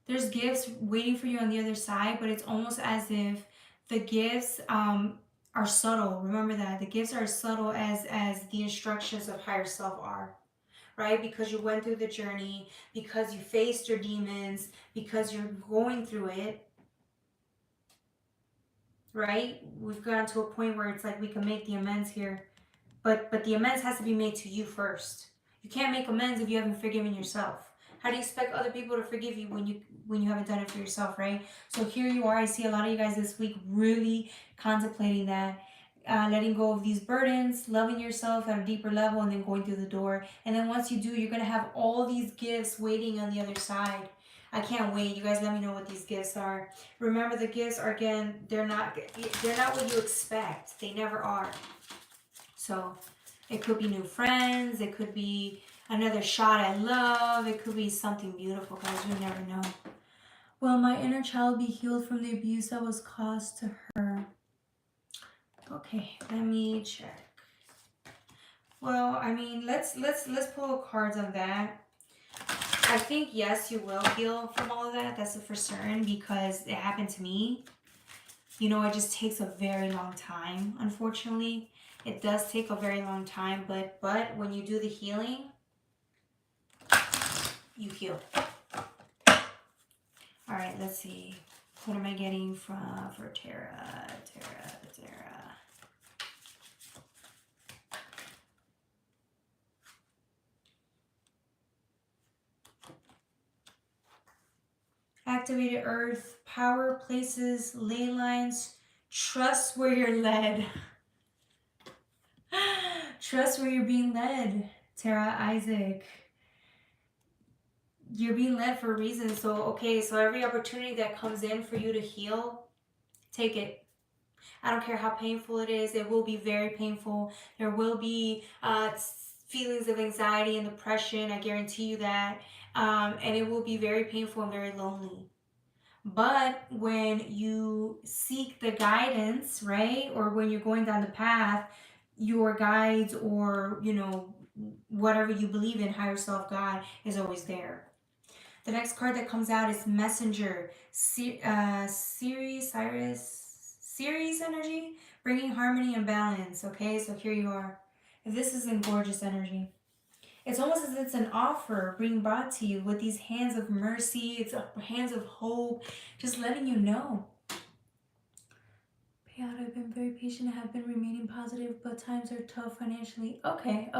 there's gifts waiting for you on the other side, but it's almost as if the gifts are subtle. Remember that. The gifts are subtle as the instructions of higher self are. Right? Because you went through the journey, because you faced your demons, because you're going through it. Right? We've gotten to a point where it's like we can make the amends here. But the amends has to be made to you first. You can't make amends if you haven't forgiven yourself. How do you expect other people to forgive you when you haven't done it for yourself, right? So here you are. I see a lot of you guys this week really contemplating that. Letting go of these burdens, loving yourself at a deeper level, and then going through the door. And then once you do, you're going to have all these gifts waiting on the other side. I can't wait. You guys let me know what these gifts are. Remember, the gifts are, again, they're not what you expect. They never are. So it could be new friends. It could be another shot at love. It could be something beautiful, guys. You never know. Will my inner child be healed from the abuse that was caused to her? Okay, let me check. Well, I mean, let's pull cards on that. I think yes, you will heal from all of that. That's for certain because it happened to me. You know, it just takes a very long time, unfortunately. It does take a very long time, but when you do the healing, you heal. All right, let's see. What am I getting for Tara? Activated earth, power, places, ley lines. Trust where you're led. Trust where you're being led, Tara, Isaac. You're being led for a reason. So, okay, so every opportunity that comes in for you to heal, take it. I don't care how painful it is. It will be very painful. There will be feelings of anxiety and depression. I guarantee you that. And it will be very painful and very lonely. But when you seek the guidance, right, or when you're going down the path, your guides or, you know, whatever you believe in, higher self, God, is always there. The next card that comes out is Messenger. Series energy, bringing harmony and balance. Okay, so here you are. This is in gorgeous energy. It's almost as if it's an offer being brought to you with these hands of mercy. It's hands of hope, just letting you know. Payout, I've been very patient. I have been remaining positive, but times are tough financially. Okay.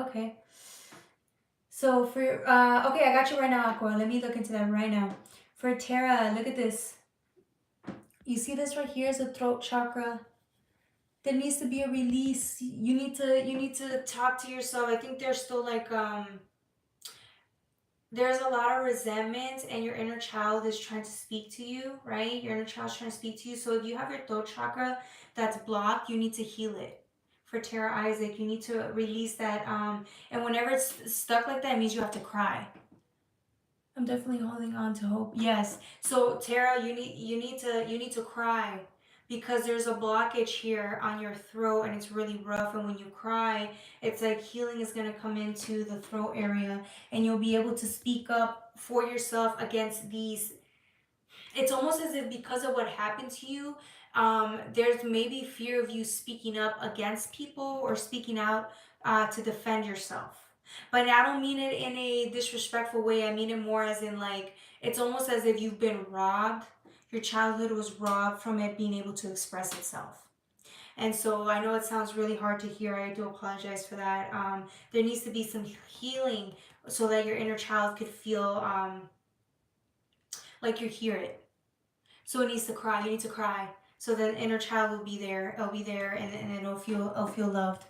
So for, okay, I got you right now, Aqua. Let me look into that right now. For Tara, look at this. You see this right here is the throat chakra. there needs to be a release. You need to talk to yourself. I think there's still like there's a lot of resentment and your inner child is trying to speak to you, right? Your inner child's trying to speak to you. So if you have your throat chakra that's blocked, you need to heal it. For Tara Isaac, you need to release that. And whenever it's stuck like that, it means you have to cry. I'm definitely holding on to hope. Yes. So Tara, you need to cry because there's a blockage here on your throat and it's really rough, and when you cry, it's like healing is going to come into the throat area and you'll be able to speak up for yourself against these. It's almost as if because of what happened to you, there's maybe fear of you speaking up against people or speaking out to defend yourself. But I don't mean it in a disrespectful way. I mean it more as in like, it's almost as if you've been robbed. Your childhood was robbed from it being able to express itself. And so I know it sounds really hard to hear. I do apologize for that. There needs to be some healing so that your inner child could feel like you hear it. So it needs to cry. You need to cry. So the inner child will be there. It'll be there, and it'll feel loved.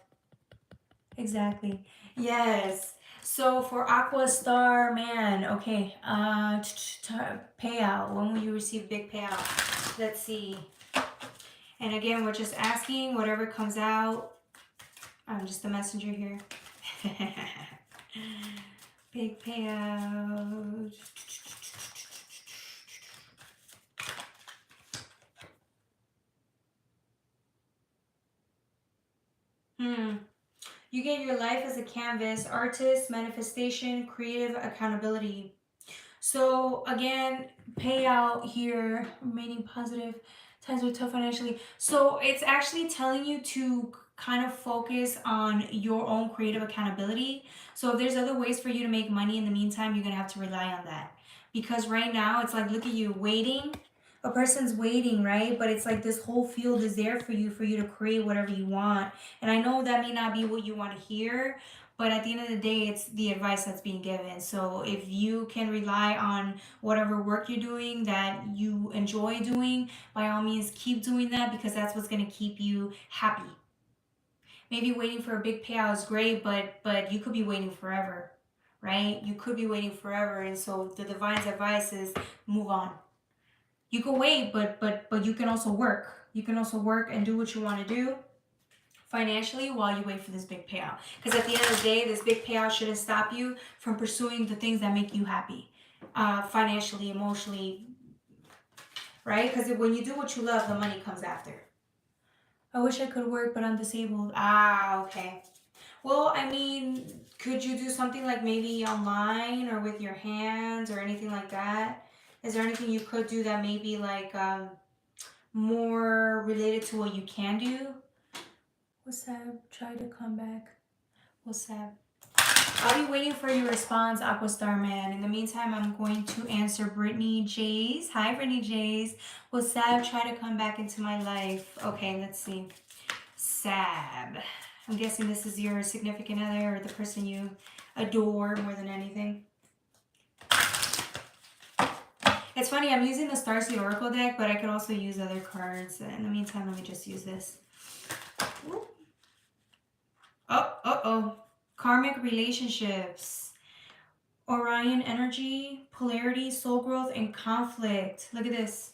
Exactly. Yes. So for Aqua Star Man, okay. Payout. When will you receive big payout? Let's see. And again, we're just asking whatever comes out. I'm just the messenger here. Big payout. You get your life as a canvas, artist, manifestation, creative, accountability. So again, payout here, remaining positive, times are tough financially. So it's actually telling you to kind of focus on your own creative accountability. So if there's other ways for you to make money in the meantime, you're gonna have to rely on that. Because right now it's like, look at you waiting. A person's waiting, right? But it's like this whole field is there for you to create whatever you want. And I know that may not be what you want to hear, but at the end of the day, it's the advice that's being given. So if you can rely on whatever work you're doing that you enjoy doing, by all means, keep doing that because that's what's going to keep you happy. Maybe waiting for a big payout is great, but you could be waiting forever, right? You could be waiting forever. And so the divine's advice is move on. You can wait, but you can also work. You can also work and do what you want to do financially while you wait for this big payout. Because at the end of the day, this big payout shouldn't stop you from pursuing the things that make you happy, financially, emotionally, right? Because when you do what you love, the money comes after. I wish I could work, but I'm disabled. Ah, okay. Well, I mean, could you do something like maybe online or with your hands or anything like that? Is there anything you could do that maybe like more related to what you can do? What's that? Try to come back. What's that? I'll be waiting for your response, Aquastar Man. In the meantime, I'm going to answer Brittany J's. Hi, Brittany J's. Will Sab try to come back into my life? Okay, let's see. Sab. I'm guessing this is your significant other or the person you adore more than anything. It's funny, I'm using the Starseed Oracle deck, but I could also use other cards. In the meantime, let me just use this. Oh. Karmic relationships. Orion energy, polarity, soul growth, and conflict. Look at this.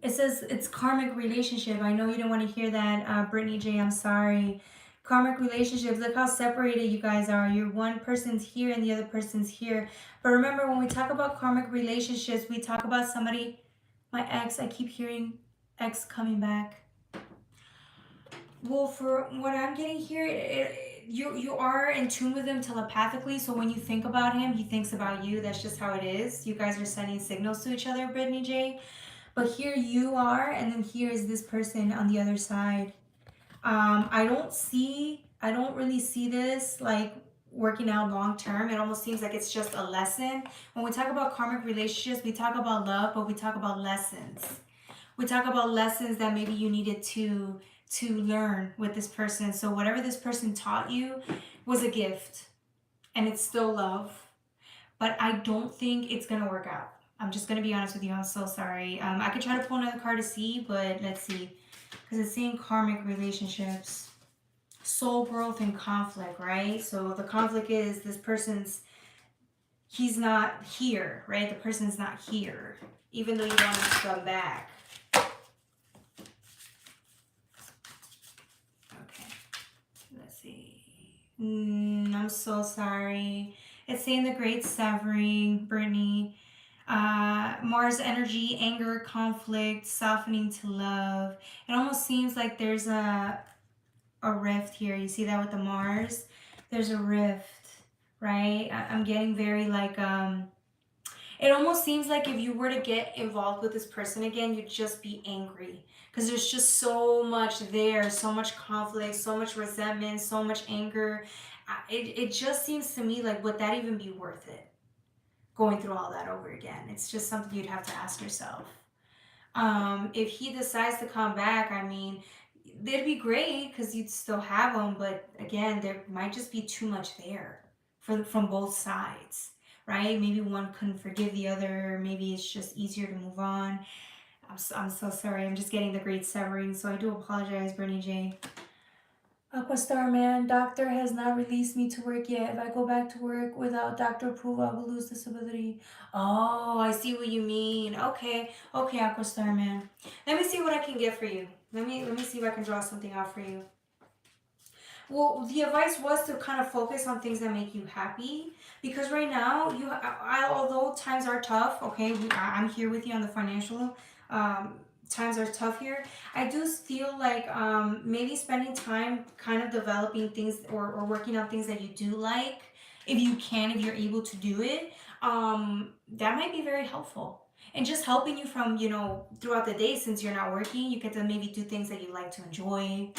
It says it's karmic relationship. I know you didn't want to hear that, Brittany J. I'm sorry. Karmic relationships. Look how separated you guys are. You're one person's here and the other person's here. But remember, when we talk about karmic relationships, we talk about somebody. My ex, I keep hearing ex coming back. Well, for what I'm getting here, you are in tune with him telepathically. So when you think about him, he thinks about you. That's just how it is. You guys are sending signals to each other, Brittany J. But here you are, and then here is this person on the other side. I don't really see this like working out long term. It almost seems like it's just a lesson. When we talk about karmic relationships, we talk about love, but we talk about lessons. We talk about lessons that maybe you needed to learn with this person. So whatever this person taught you was a gift, and it's still love. But I don't think it's gonna work out. I'm just gonna be honest with you. I'm so sorry. I could try to pull another card to see, but let's see. Because it's saying karmic relationships, soul growth and conflict, right? So the conflict is this person's, he's not here, right? The person's not here, even though you want him to come back. Okay, let's see. I'm so sorry. It's saying the great severing, Brittany. Mars energy, anger, conflict, softening to love. It almost seems like there's a rift here. You see that with the Mars? There's a rift, right? I'm getting very like, it almost seems like if you were to get involved with this person again, you'd just be angry. Because there's just so much there, so much conflict, so much resentment, so much anger. It just seems to me like, would that even be worth it? Going through all that over again. It's just something you'd have to ask yourself. If he decides to come back, I mean, it'd be great because you'd still have him, but again, there might just be too much there from both sides, right? Maybe one couldn't forgive the other. Maybe it's just easier to move on. I'm so sorry. I'm just getting the great severing, so I do apologize, Bernie J. Aquastar man, doctor has not released me to work yet. If I go back to work without doctor approval, I will lose disability. Oh, I see what you mean. Okay, okay, Aquastar man. Let me see what I can get for you. Let me see if I can draw something out for you. Well, the advice was to kind of focus on things that make you happy, because right now although times are tough, okay, I'm here with you on the financial. Times are tough here. I do feel like maybe spending time kind of developing things or working on things that you do like, if you can, if you're able to do it, that might be very helpful. And just helping you from, throughout the day, since you're not working, you get to maybe do things that you like to enjoy.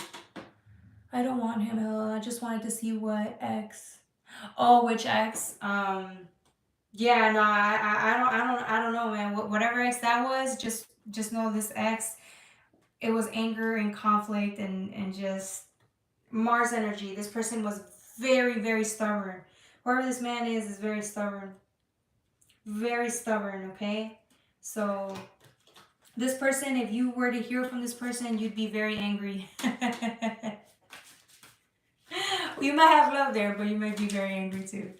I don't want him, Ella. I just wanted to see what X. Oh, which X? Yeah, no, I don't know, man. Whatever X that was, just know this X. It was anger and conflict and just Mars energy. This person was very, very stubborn. Whoever this man is very stubborn. Very stubborn, okay? So this person, if you were to hear from this person, you'd be very angry. You might have love there, but you might be very angry too.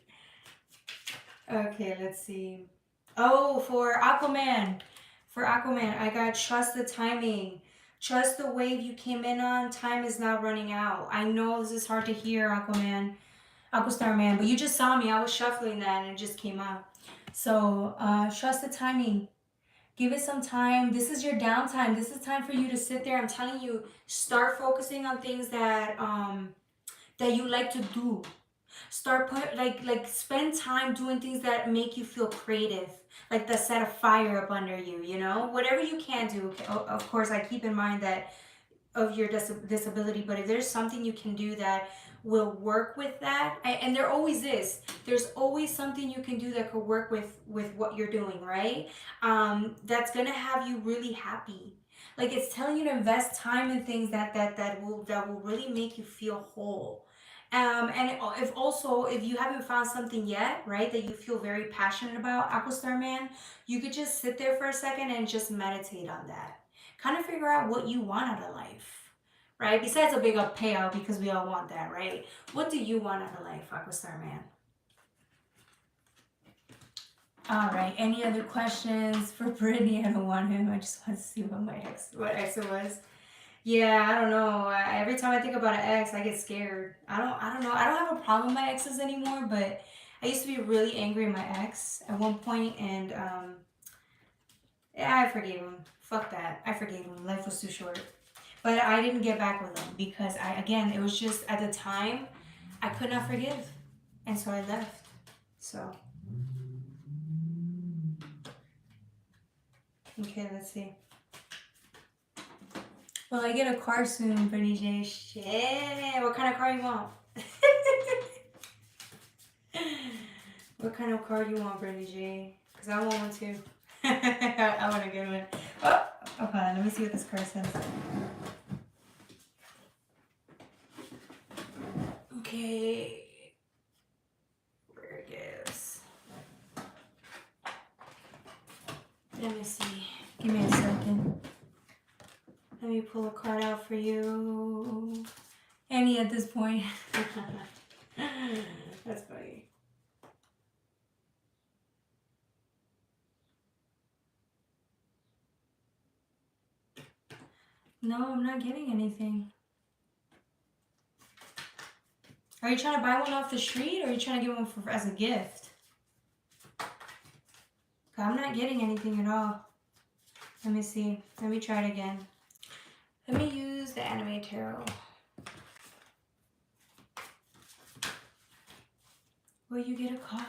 Okay, let's see. Oh, for Aquaman. For Aquaman, I got trust the timing. Trust the wave you came in on. Time is not running out. I know this is hard to hear, Aquaman. Aquastar Man, but you just saw me. I was shuffling that and it just came out. So, trust the timing. Give it some time. This is your downtime. This is time for you to sit there. I'm telling you, start focusing on things that you like to do. Start spend time doing things that make you feel creative, like that set a fire up under you, whatever you can do. Of course, I keep in mind that of your disability, but if there's something you can do that will work with that, and there always is, there's always something you can do that could work with what you're doing, right? That's gonna have you really happy. Like, it's telling you to invest time in things that will really make you feel whole. And if you haven't found something yet, right, that you feel very passionate about, Aquastar Man, you could just sit there for a second and just meditate on that. Kind of figure out what you want out of life, right? Besides a big up payout, because we all want that, right? What do you want out of life, Aquastar Man? All right. Any other questions for Brittany? I don't want him. I just want to see what ex it was. Yeah, I don't know. Every time I think about an ex, I get scared. I don't know. I don't have a problem with my exes anymore, but I used to be really angry at my ex at one point, and yeah, I forgave him. Fuck that. I forgave him. Life was too short. But I didn't get back with him because it was just at the time I could not forgive, and so I left. So okay, let's see. Well, I get a car soon, Brittany J. Shit. What kind of car you want? What kind of car do you want, Brittany J? Because I want one too. I want a good one. Oh, okay. Let me see what this car says. Okay. Where it goes. Let me see. Give me a second. Let me pull a card out for you. Any at this point. That's funny. No, I'm not getting anything. Are you trying to buy one off the street, or are you trying to get one as a gift? I'm not getting anything at all. Let me see. Let me try it again. Let me use the anime tarot. Will you get a card?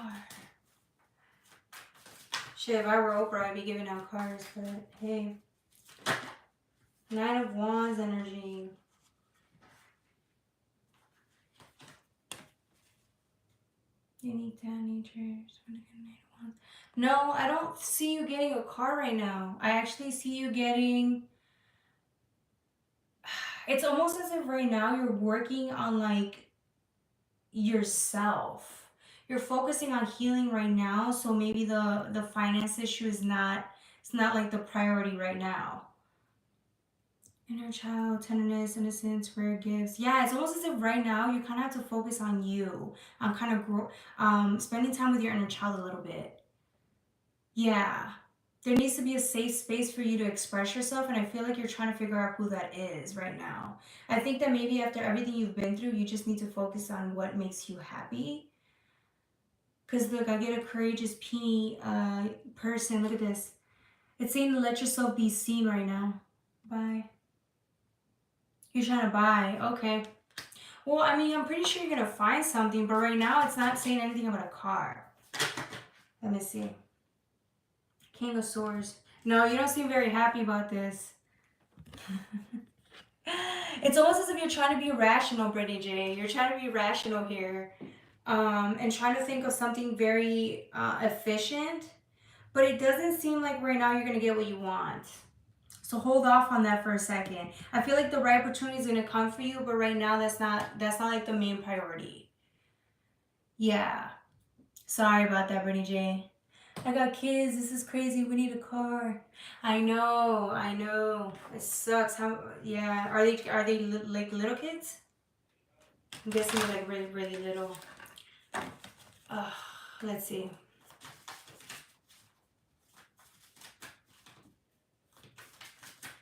Shit, if I were Oprah, I'd be giving out cards, but hey. Nine of Wands energy. Unique down natures. No, I don't see you getting a card right now. I actually see you getting... It's almost as if right now you're working on like yourself. You're focusing on healing right now, so maybe the finance issue is not, it's not like the priority right now. Inner child, tenderness, innocence, rare gifts. Yeah, it's almost as if right now you kind of have to focus on you, on kind of spending time with your inner child a little bit. Yeah, there needs to be a safe space for you to express yourself, and I feel like you're trying to figure out who that is right now. I think that maybe after everything you've been through, you just need to focus on what makes you happy. Because look, I get a courageous, peony person. Look at this. It's saying to let yourself be seen right now. Bye. You're trying to buy. Okay. Well, I mean, I'm pretty sure you're going to find something, but right now it's not saying anything about a car. Let me see. King of Swords. No, you don't seem very happy about this. It's almost as if you're trying to be rational, Brittany J. You're trying to be rational here. And trying to think of something very efficient. But it doesn't seem like right now you're going to get what you want. So hold off on that for a second. I feel like the right opportunity is going to come for you, but right now that's not like the main priority. Yeah. Sorry about that, Brittany J. I got kids. This is crazy. We need a car. I know. It sucks. How? Yeah. Are they like little kids? I'm guessing they're like really, really little. Let's see.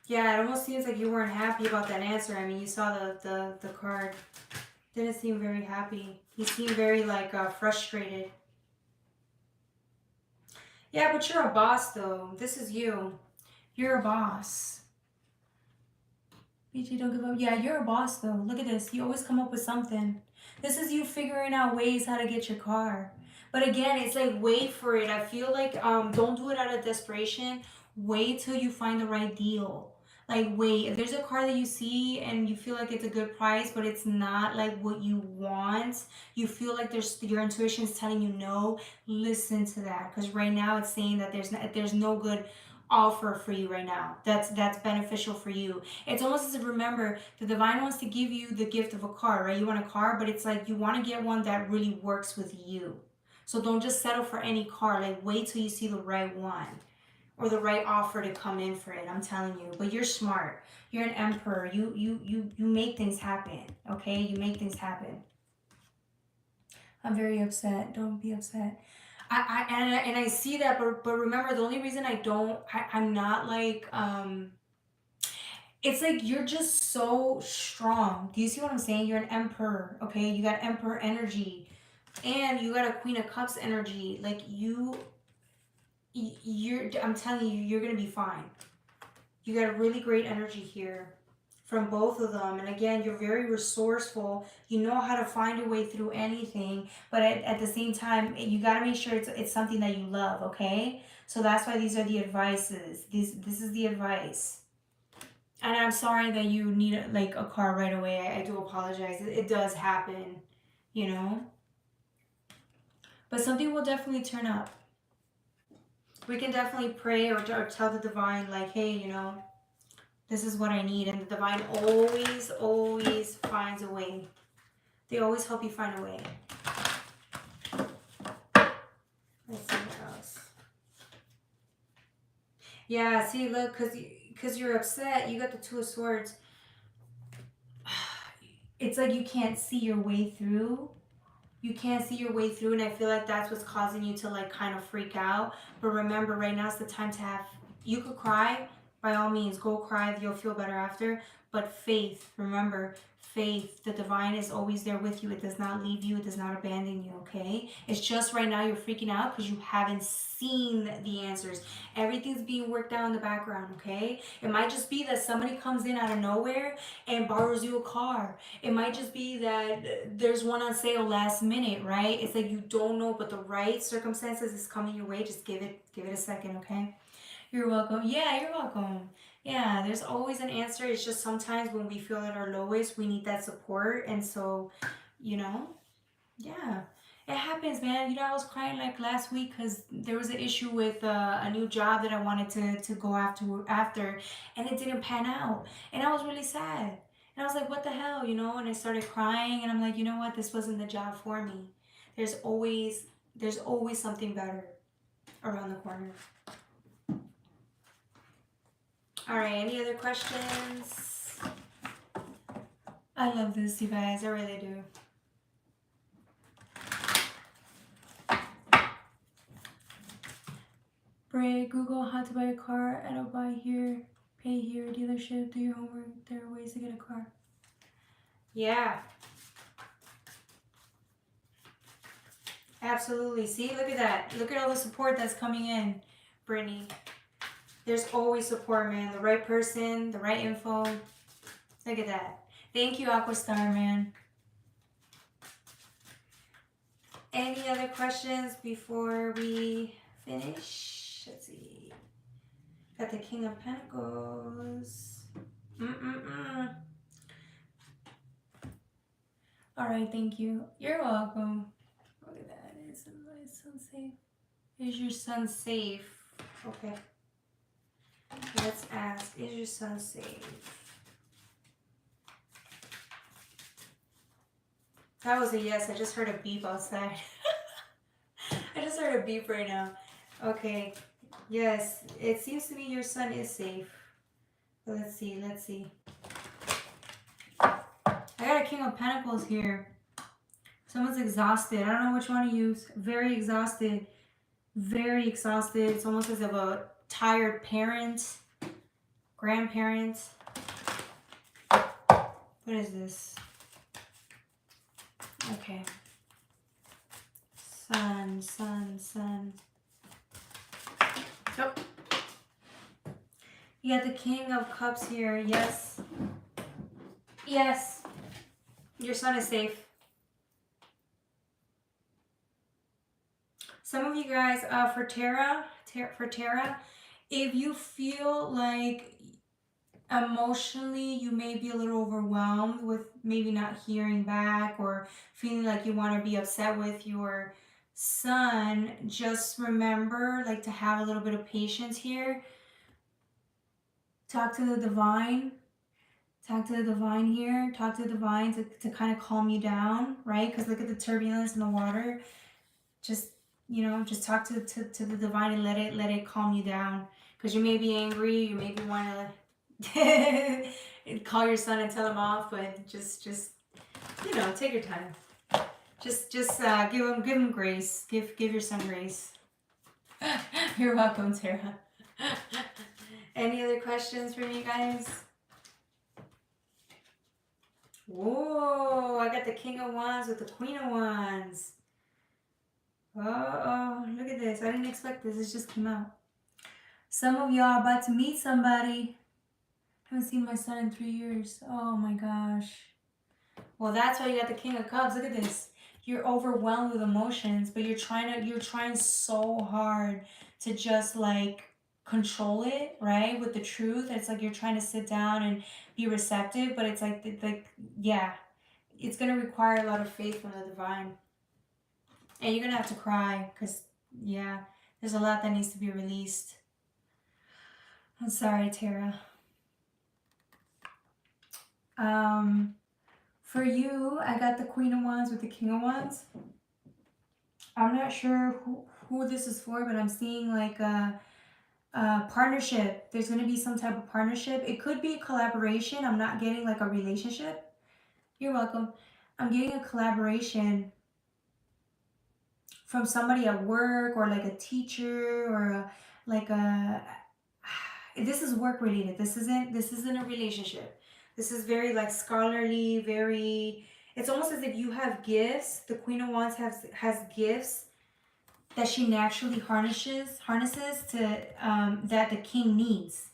Yeah, it almost seems like you weren't happy about that answer. I mean, you saw the card. Didn't seem very happy. You seemed very like frustrated. Yeah, but you're a boss though. This is you. You're a boss. BG, don't give up. Yeah, you're a boss though. Look at this. You always come up with something. This is you figuring out ways how to get your car. But again, it's like wait for it. I feel like don't do it out of desperation. Wait till you find the right deal. Like wait, if there's a car that you see and you feel like it's a good price, but it's not like what you want, you feel like your intuition is telling you no, listen to that. Because right now it's saying that there's no good offer for you right now that's beneficial for you. It's almost as if, remember, the divine wants to give you the gift of a car, right? You want a car, but it's like you want to get one that really works with you. So don't just settle for any car. Like wait till you see the right one or the right offer to come in for it. I'm telling you. But you're smart. You're an emperor. You make things happen. Okay? You make things happen. I'm very upset. Don't be upset. I see that, but remember, the only reason I'm not like it's like you're just so strong. Do you see what I'm saying? You're an emperor, okay? You got emperor energy, and you got a Queen of Cups energy. Like I'm telling you, you're gonna be fine. You got a really great energy here from both of them. And again, you're very resourceful. You know how to find a way through anything, but at the same time, you got to make sure it's something that you love, okay? So that's why these are the advices. This is the advice. And I'm sorry that you need like a car right away. I do apologize. It does happen, you know? But something will definitely turn up. We can definitely pray or tell the divine, like, hey, you know, this is what I need. And the divine always finds a way. They always help you find a way. Let's see what else. Yeah, see, look, because you're upset. You got the Two of Swords. It's like you can't see your way through. You can't see your way through, and I feel like that's what's causing you to like kind of freak out. But remember, right now is the time to have, you could cry, by all means, go cry, you'll feel better after. But faith, remember, faith, the divine is always there with you. It does not leave you, it does not abandon you, okay? It's just right now you're freaking out because you haven't seen the answers. Everything's being worked out in the background, okay? It might just be that somebody comes in out of nowhere and borrows you a car. It might just be that there's one on sale last minute, right? It's like you don't know, but the right circumstances is coming your way. Just give it a second, okay? You're welcome. Yeah, you're welcome. Yeah, there's always an answer. It's just sometimes when we feel at our lowest, we need that support. And so, you know, yeah, it happens, man. You know, I was crying like last week because there was an issue with a new job that I wanted to go after, and it didn't pan out, and I was really sad. And I was like, what the hell, you know? And I started crying, and I'm like, you know what? This wasn't the job for me. There's always something better around the corner. All right, any other questions? I love this, you guys. I really do. Bray, Google how to buy a car. I don't buy here, pay here, dealership, do your homework. There are ways to get a car. Yeah. Absolutely. See, look at that. Look at all the support that's coming in, Brittany. There's always support, man. The right person, the right info. Look at that. Thank you, Aquastar, man. Any other questions before we finish? Let's see. Got the King of Pentacles. All right, thank you. You're welcome. Look at that. Is my son safe? Is your son safe? Okay. Let's ask, is your son safe? That was a yes. I just heard a beep outside. I just heard a beep right now. Okay. Yes, it seems to me your son is safe. But let's see. Let's see. I got a King of Pentacles here. Someone's exhausted. I don't know which one to use. Very exhausted. Very exhausted. It's almost as if a tired parent, grandparent. What is this? Okay. Sun. Oh. You got the King of Cups here. Yes. Yes. Your son is safe. Some of you guys, for Tara, if you feel like emotionally you may be a little overwhelmed with maybe not hearing back or feeling like you want to be upset with your son, just remember like to have a little bit of patience here. Talk to the divine. Talk to the divine here. Talk to the divine to kind of calm you down, right? Because look at the turbulence in the water. Just, you know, just talk to the divine and let it calm you down. Because you may be angry, you maybe want to call your son and tell him off, but just you know, take your time. Just give him grace. Give your son grace. You're welcome, Tara. Any other questions from you guys? Whoa, I got the King of Wands with the Queen of Wands. Oh, look at this. I didn't expect this. This just came out. Some of y'all are about to meet somebody. I haven't seen my son in 3 years. Oh my gosh. Well, that's why you got the King of Cups. Look at this. You're overwhelmed with emotions, but you're trying so hard to just like control it, right? With the truth. It's like you're trying to sit down and be receptive, but it's like yeah, it's going to require a lot of faith from the divine. And you're going to have to cry because, yeah, there's a lot that needs to be released. I'm sorry, Tara. For you, I got the Queen of Wands with the King of Wands. I'm not sure who this is for, but I'm seeing like Partnership. There's going to be some type of partnership. It could be a collaboration. I'm not getting like a relationship. You're welcome. I'm getting a collaboration from somebody at work, or like a teacher, or like a this is work related. This isn't a relationship. This is very like scholarly, very, it's almost as if you have gifts. The Queen of Wands has gifts that she naturally harnesses to that the king needs.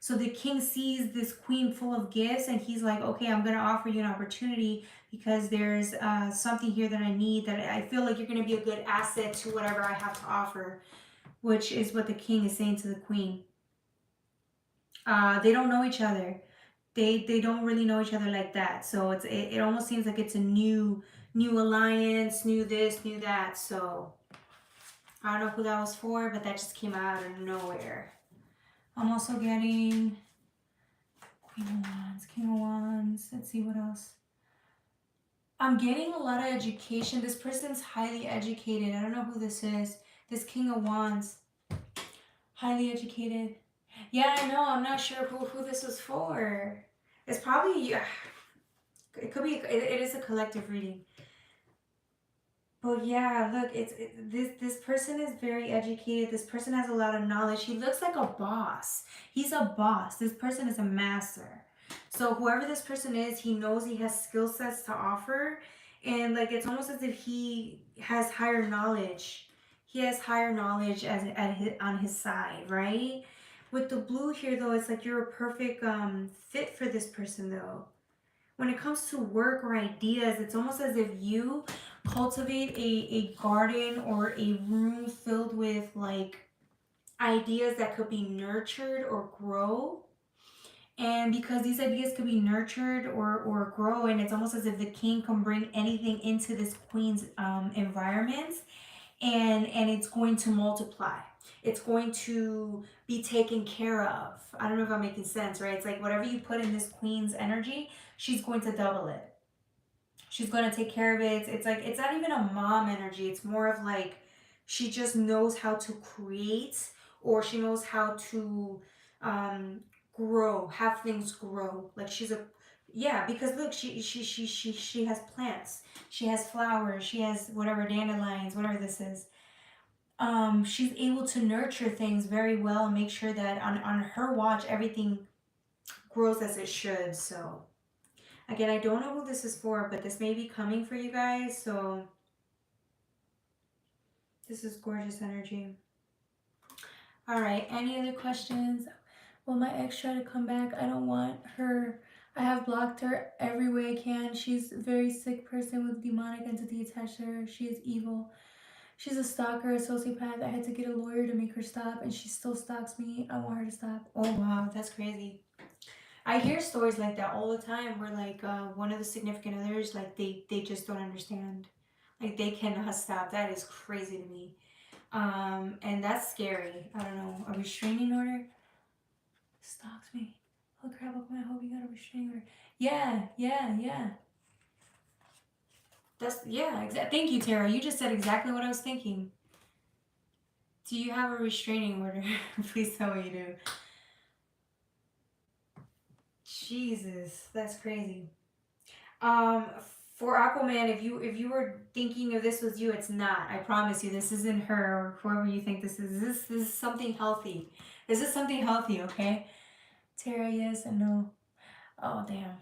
So the king sees this queen full of gifts, and he's like, okay, I'm gonna offer you an opportunity because there's something here that I need, that I feel like you're gonna be a good asset to whatever I have to offer, which is what the king is saying to the queen. They don't know each other. They don't really know each other like that. So it almost seems like it's a new alliance, new this, new that. So I don't know who that was for, but that just came out of nowhere. I'm also getting Queen of Wands, King of Wands. Let's see what else. I'm getting a lot of education. This person's highly educated. I don't know who this is. This King of Wands. Highly educated. Yeah, I know. I'm not sure who this was for. It's probably, it could be, it is a collective reading. But yeah, look, this person is very educated. This person has a lot of knowledge. He looks like a boss. He's a boss. This person is a master. So whoever this person is, he knows he has skill sets to offer, and like it's almost as if he has higher knowledge. He has higher knowledge on his side, right? With the blue here, though, it's like you're a perfect fit for this person, though. When it comes to work or ideas, it's almost as if you cultivate a garden or a room filled with like ideas that could be nurtured or grow. And because these ideas could be nurtured or grow, and it's almost as if the king can bring anything into this queen's environment, and it's going to multiply. It's going to be taken care of. I don't know if I'm making sense, right? It's like whatever you put in this queen's energy, she's going to double it. She's going to take care of it. It's like, it's not even a mom energy. It's more of like she just knows how to create, or she knows how to grow, have things grow. Like she's a, yeah, because look, she has plants. She has flowers. She has whatever, dandelions, whatever this is. She's able to nurture things very well and make sure that on her watch everything grows as it should. So again, I don't know who this is for, but this may be coming for you guys. So this is gorgeous energy. All right, any other questions? Will my ex try to come back? I don't want her. I have blocked her every way I can. She's a very sick person with demonic entity attached to her. She is evil. She's a stalker, a sociopath. I had to get a lawyer to make her stop, and she still stalks me. I want her to stop. Oh, wow, that's crazy. I hear stories like that all the time where, like, one of the significant others, like, they just don't understand. Like, they cannot stop. That is crazy to me. And that's scary. I don't know. A restraining order? Stalks me. Oh, crap. I hope you got a restraining order. Yeah. That's, yeah, thank you, Tara. You just said exactly what I was thinking. Do you have a restraining order? Please tell me you do. Jesus, that's crazy. For Aquaman, if you were thinking of this was you, it's not. I promise you, this isn't her or whoever you think this is. This is something healthy. This is something healthy, okay? Tara, yes and no. Oh, damn.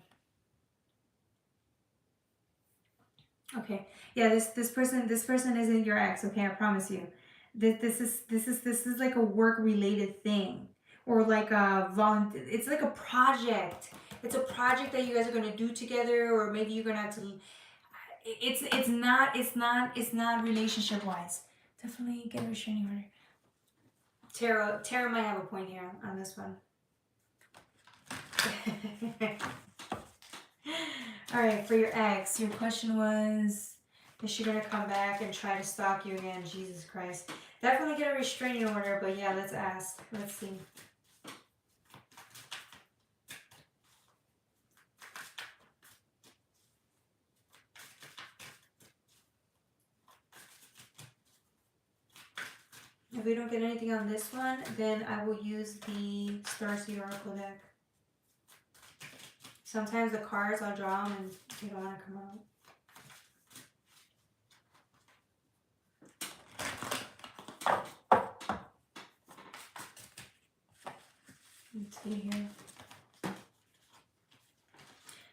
Okay. Yeah, this person isn't your ex, okay? I promise you. This is like a work related thing, or like a it's like a project. It's a project that you guys are going to do together, or maybe you're going to have to, it's not relationship wise. Definitely get a restraining order. Tara might have a point here on this one. All right, for your ex, your question was, is she gonna come back and try to stalk you again? Jesus Christ. Definitely get a restraining order, but yeah, let's ask. Let's see. If we don't get anything on this one, then I will use the Starseed Oracle deck. Sometimes the cards, I'll draw them and they don't want to come out. Let's see here.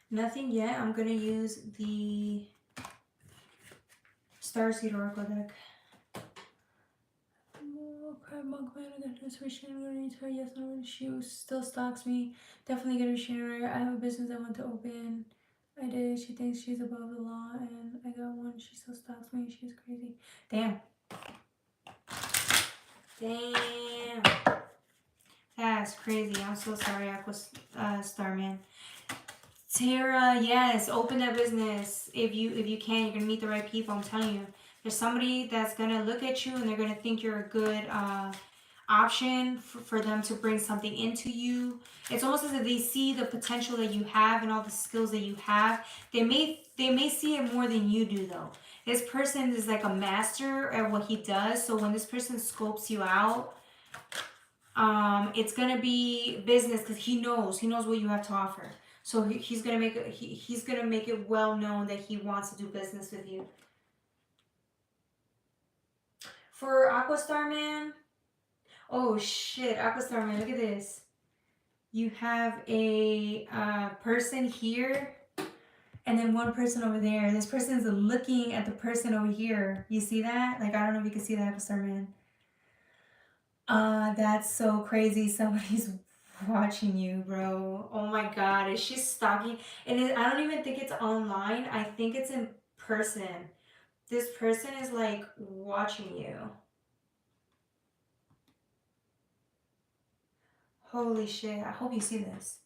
Nothing yet. I'm going to use the Starseed Oracle deck. Oh, crap, Monkman, I got this restraining order. I need her. Yes, no, she still stalks me. Definitely get a restraining order. I have a business I want to open. I did. She thinks she's above the law, and I got one. She still stalks me. She's crazy. Damn. Damn. That's crazy. I'm so sorry, Starman. Tara, yes, open that business. If you can, you're gonna meet the right people. I'm telling you, there's somebody that's gonna look at you and they're gonna think you're a good option for them to bring something into you. It's almost as if they see the potential that you have and all the skills that you have. They may see it more than you do though. This person is like a master at what he does. So when this person scopes you out, it's gonna be business because he knows what you have to offer. So he's gonna make it. He's gonna make it well known that he wants to do business with you. For Aquastar Man, oh shit, Aquastar Man, look at this. You have a person here, and then one person over there. This person's looking at the person over here. You see that? Like, I don't know if you can see that, Aquastar Man. That's so crazy. Somebody's watching you, bro. Oh my god, is she stalking? And I don't even think it's online. I think it's in person. This person is like watching you. Holy shit, I hope you see this.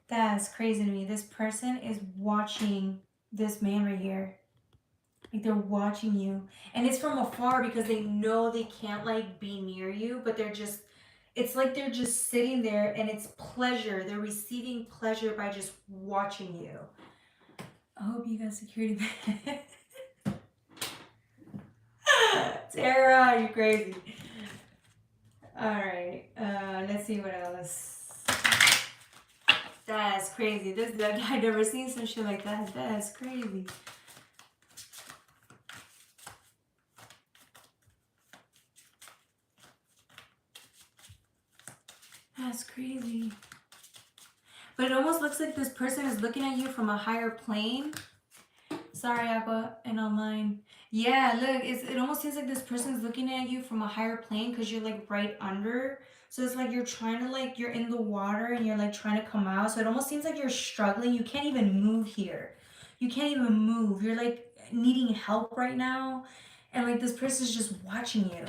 That's crazy to me. This person is watching this man right here. Like, they're watching you. And it's from afar because they know they can't like be near you, but they're just, it's like they're just sitting there and it's pleasure. They're receiving pleasure by just watching you. I hope you got security. Tara, you're crazy. Alright, let's see what else. That's crazy. I've never seen some shit like that. That's crazy. That's crazy. But it almost looks like this person is looking at you from a higher plane. Sorry, Aqua, and online. Yeah, look, it almost seems like this person's looking at you from a higher plane because you're like right under. So it's like you're trying to like, you're in the water and you're like trying to come out. So it almost seems like you're struggling. You can't even move here. You can't even move. You're like needing help right now. And like this person's just watching you.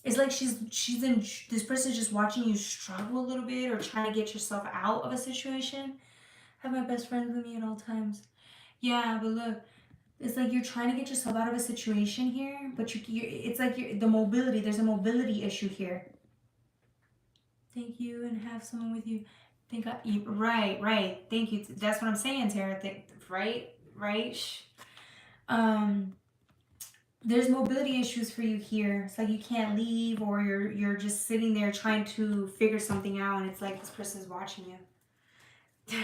It's like this person's just watching you struggle a little bit or trying to get yourself out of a situation. I have my best friends with me at all times. Yeah, but look, it's like you're trying to get yourself out of a situation here, but it's like the mobility. There's a mobility issue here. Thank you, and have someone with you. Right. Thank you. That's what I'm saying, Tara. Right. There's mobility issues for you here. It's like you can't leave, or you're just sitting there trying to figure something out, and it's like this person's watching you.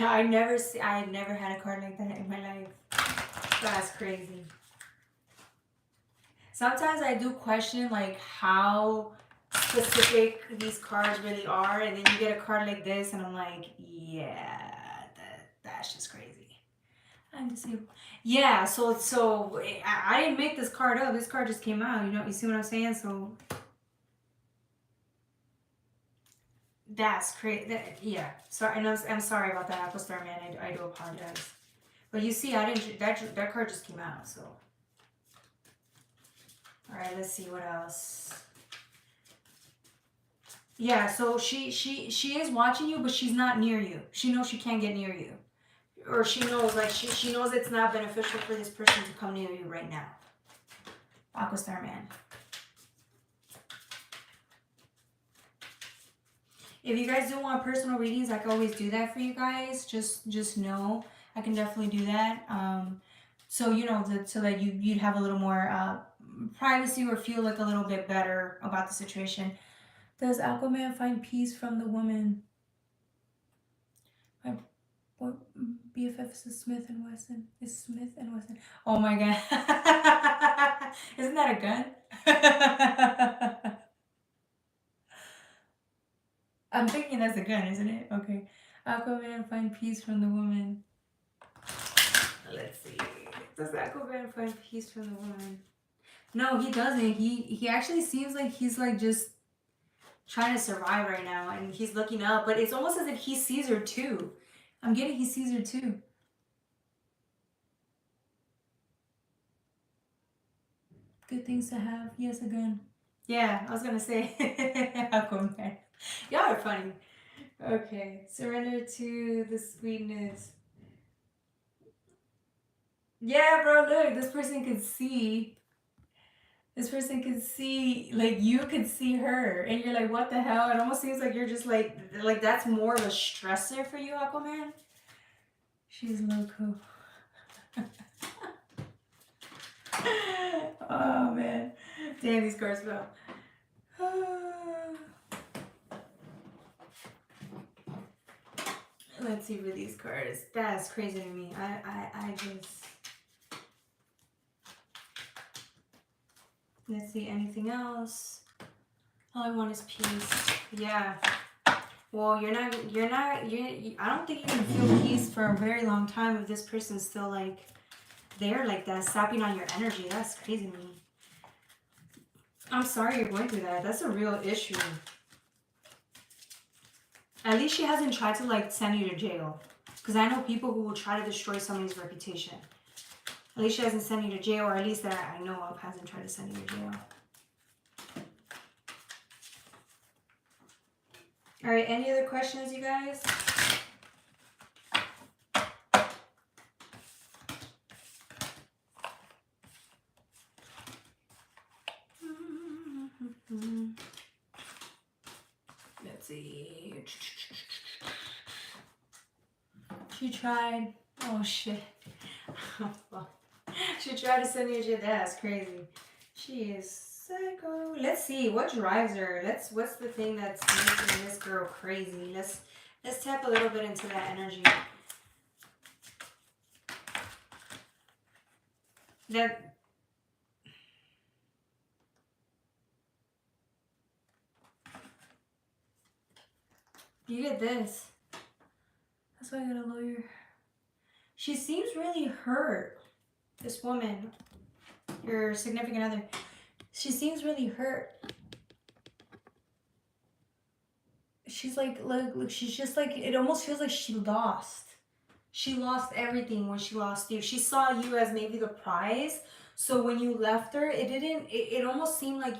I never had a card like that in my life. That's crazy. Sometimes I do question like how specific these cards really are, and then you get a card like this, and I'm like, yeah, that's just crazy. I'm disabled. Yeah, so I didn't make this card up. This card just came out. You see what I'm saying? So that's crazy. Yeah. Sorry, and I'm sorry about that, Apple Star Man. I do apologize. But you see, I didn't. That card just came out. So. All right. Let's see what else. Yeah. So she is watching you, but she's not near you. She knows she can't get near you. Or she knows, like, she knows it's not beneficial for this person to come near you right now. Aquastar Man. If you guys do want personal readings, I can always do that for you guys. Just know I can definitely do that. So you know, so that you'd have a little more privacy or feel like a little bit better about the situation. Does Aquaman find peace from the woman? My what BFF is Smith and Wesson. Is Smith and Wesson? Oh my god! Isn't that a gun? I'm thinking that's a gun, isn't it? Okay. Aquaman find peace from the woman. Let's see. Does Aquaman find peace from the woman? No, he doesn't. He actually seems like he's like just trying to survive right now, and he's looking up, but it's almost as if he sees her too. I'm getting he sees her too. Good things to have. Yes, a gun. Yeah, I was gonna say Aquaman. Y'all are funny. Okay, surrender to the sweetness. Yeah, bro, look, this person could see. This person could see, like, you could see her, and you're like, what the hell? It almost seems like you're just like that's more of a stressor for you, Aquaman. She's loco. Oh man, damn, these cards fell. Let's see for these cards. That's crazy to me. I just. Let's see, anything else? All I want is peace. Yeah. Well, I don't think you're gonna feel peace for a very long time if this person's still like there like that, sapping on your energy. That's crazy to me. I'm sorry you're going through that. That's a real issue. At least she hasn't tried to like send you to jail. Because I know people who will try to destroy somebody's reputation. At least she hasn't sent you to jail, or at least that I know of hasn't tried to send you to jail. All right, any other questions, you guys? Let's see. She tried. Oh shit. She tried to send you to jail. That's crazy. She is psycho. Let's see what drives her. What's the thing that's making this girl crazy? Let's tap a little bit into that energy. That you get this. That's why I got a lawyer. She seems really hurt. This woman, your significant other, she seems really hurt. She's like, look, she's just like, it almost feels like she lost. She lost everything when she lost you. She saw you as maybe the prize. So when you left her, it almost seemed like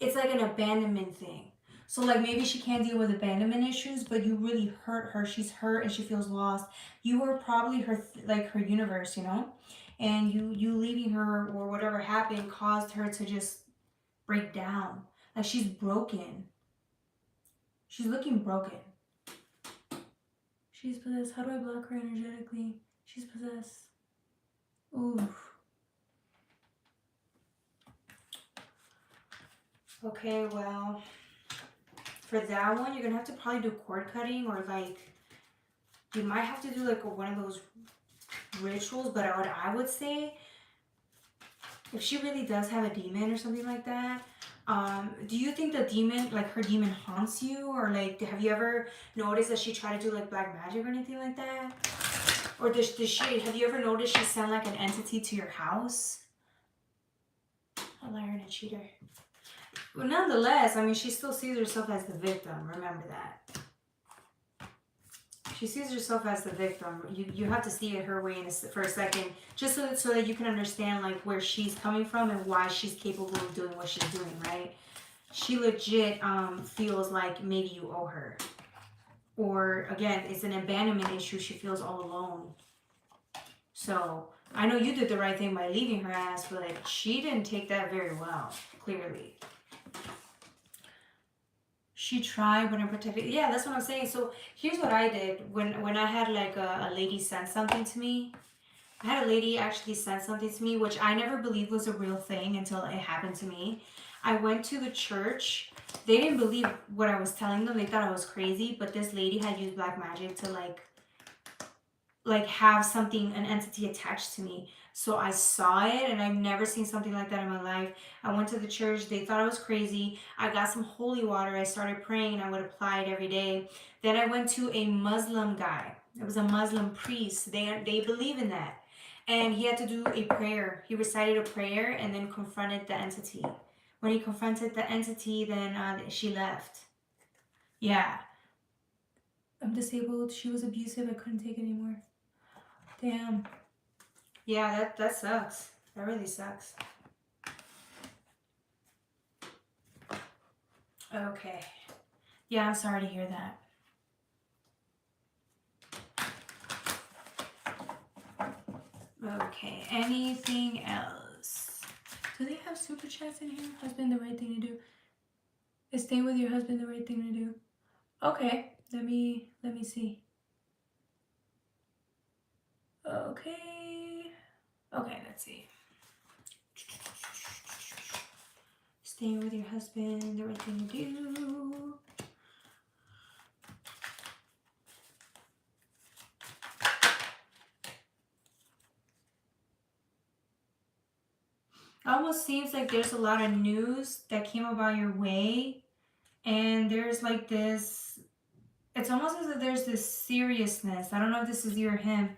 it's like an abandonment thing. So like maybe she can't deal with abandonment issues, but you really hurt her. She's hurt and she feels lost. You were probably her her universe, you know? And you leaving her or whatever happened caused her to just break down. Like she's broken. She's looking broken. She's possessed. How do I block her energetically? She's possessed. Oof. Okay, well, for that one, you're gonna have to probably do cord cutting, or like you might have to do like one of those rituals. But what I would say, if she really does have a demon or something like that, do you think the demon, like her demon, haunts you, or like have you ever noticed that she tried to do like black magic or anything like that? Or does she? Have you ever noticed she sent like an entity to your house? A liar and a cheater. Well, nonetheless, I mean, she still sees herself as the victim. Remember that. She sees herself as the victim. You have to see it her way for a second, just so that you can understand like where she's coming from and why she's capable of doing what she's doing, right? She legit feels like maybe you owe her. Or again, it's an abandonment issue. She feels all alone. So I know you did the right thing by leaving her ass, but she didn't take that very well, clearly. She tried when I protected. Yeah, that's what I'm saying. So here's what I did when I had like a lady send something to me. I had a lady actually send something to me, which I never believed was a real thing until it happened to me. I went to the church. They didn't believe what I was telling them. They thought I was crazy, but this lady had used black magic to like have something, an entity attached to me. So I saw it, and I've never seen something like that in my life. I went to the church. They thought I was crazy. I got some holy water. I started praying, and I would apply it every day. Then I went to a Muslim guy. It was a Muslim priest. They believe in that, and he had to do a prayer. He recited a prayer and then confronted the entity. When he confronted the entity, then she left. Yeah. I'm disabled. She was abusive. I couldn't take it anymore. Damn. Yeah, that sucks. That really sucks. Okay. Yeah, I'm sorry to hear that. Okay, anything else? Do they have super chats in here? Husband, the right thing to do. Is staying with your husband the right thing to do? Okay, let me see. Okay. Okay, let's see. Staying with your husband, the right thing to do. It almost seems like there's a lot of news that came about your way, and there's like this, it's almost as if there's this seriousness. I don't know if this is you or him.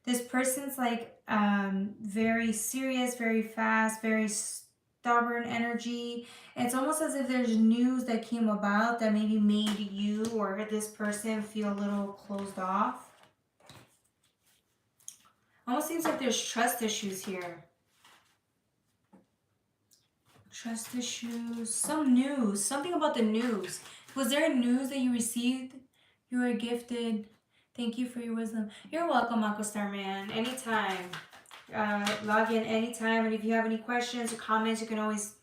This person's like very serious, very fast, very stubborn energy. It's almost as if there's news that came about that maybe made you or this person feel a little closed off. Almost seems like there's trust issues here. Trust issues. Some news. Something about the news. Was there news that you received? You were gifted. Thank you for your wisdom. You're welcome, Aqua Star Man. Anytime. Log in anytime. And if you have any questions or comments, you can always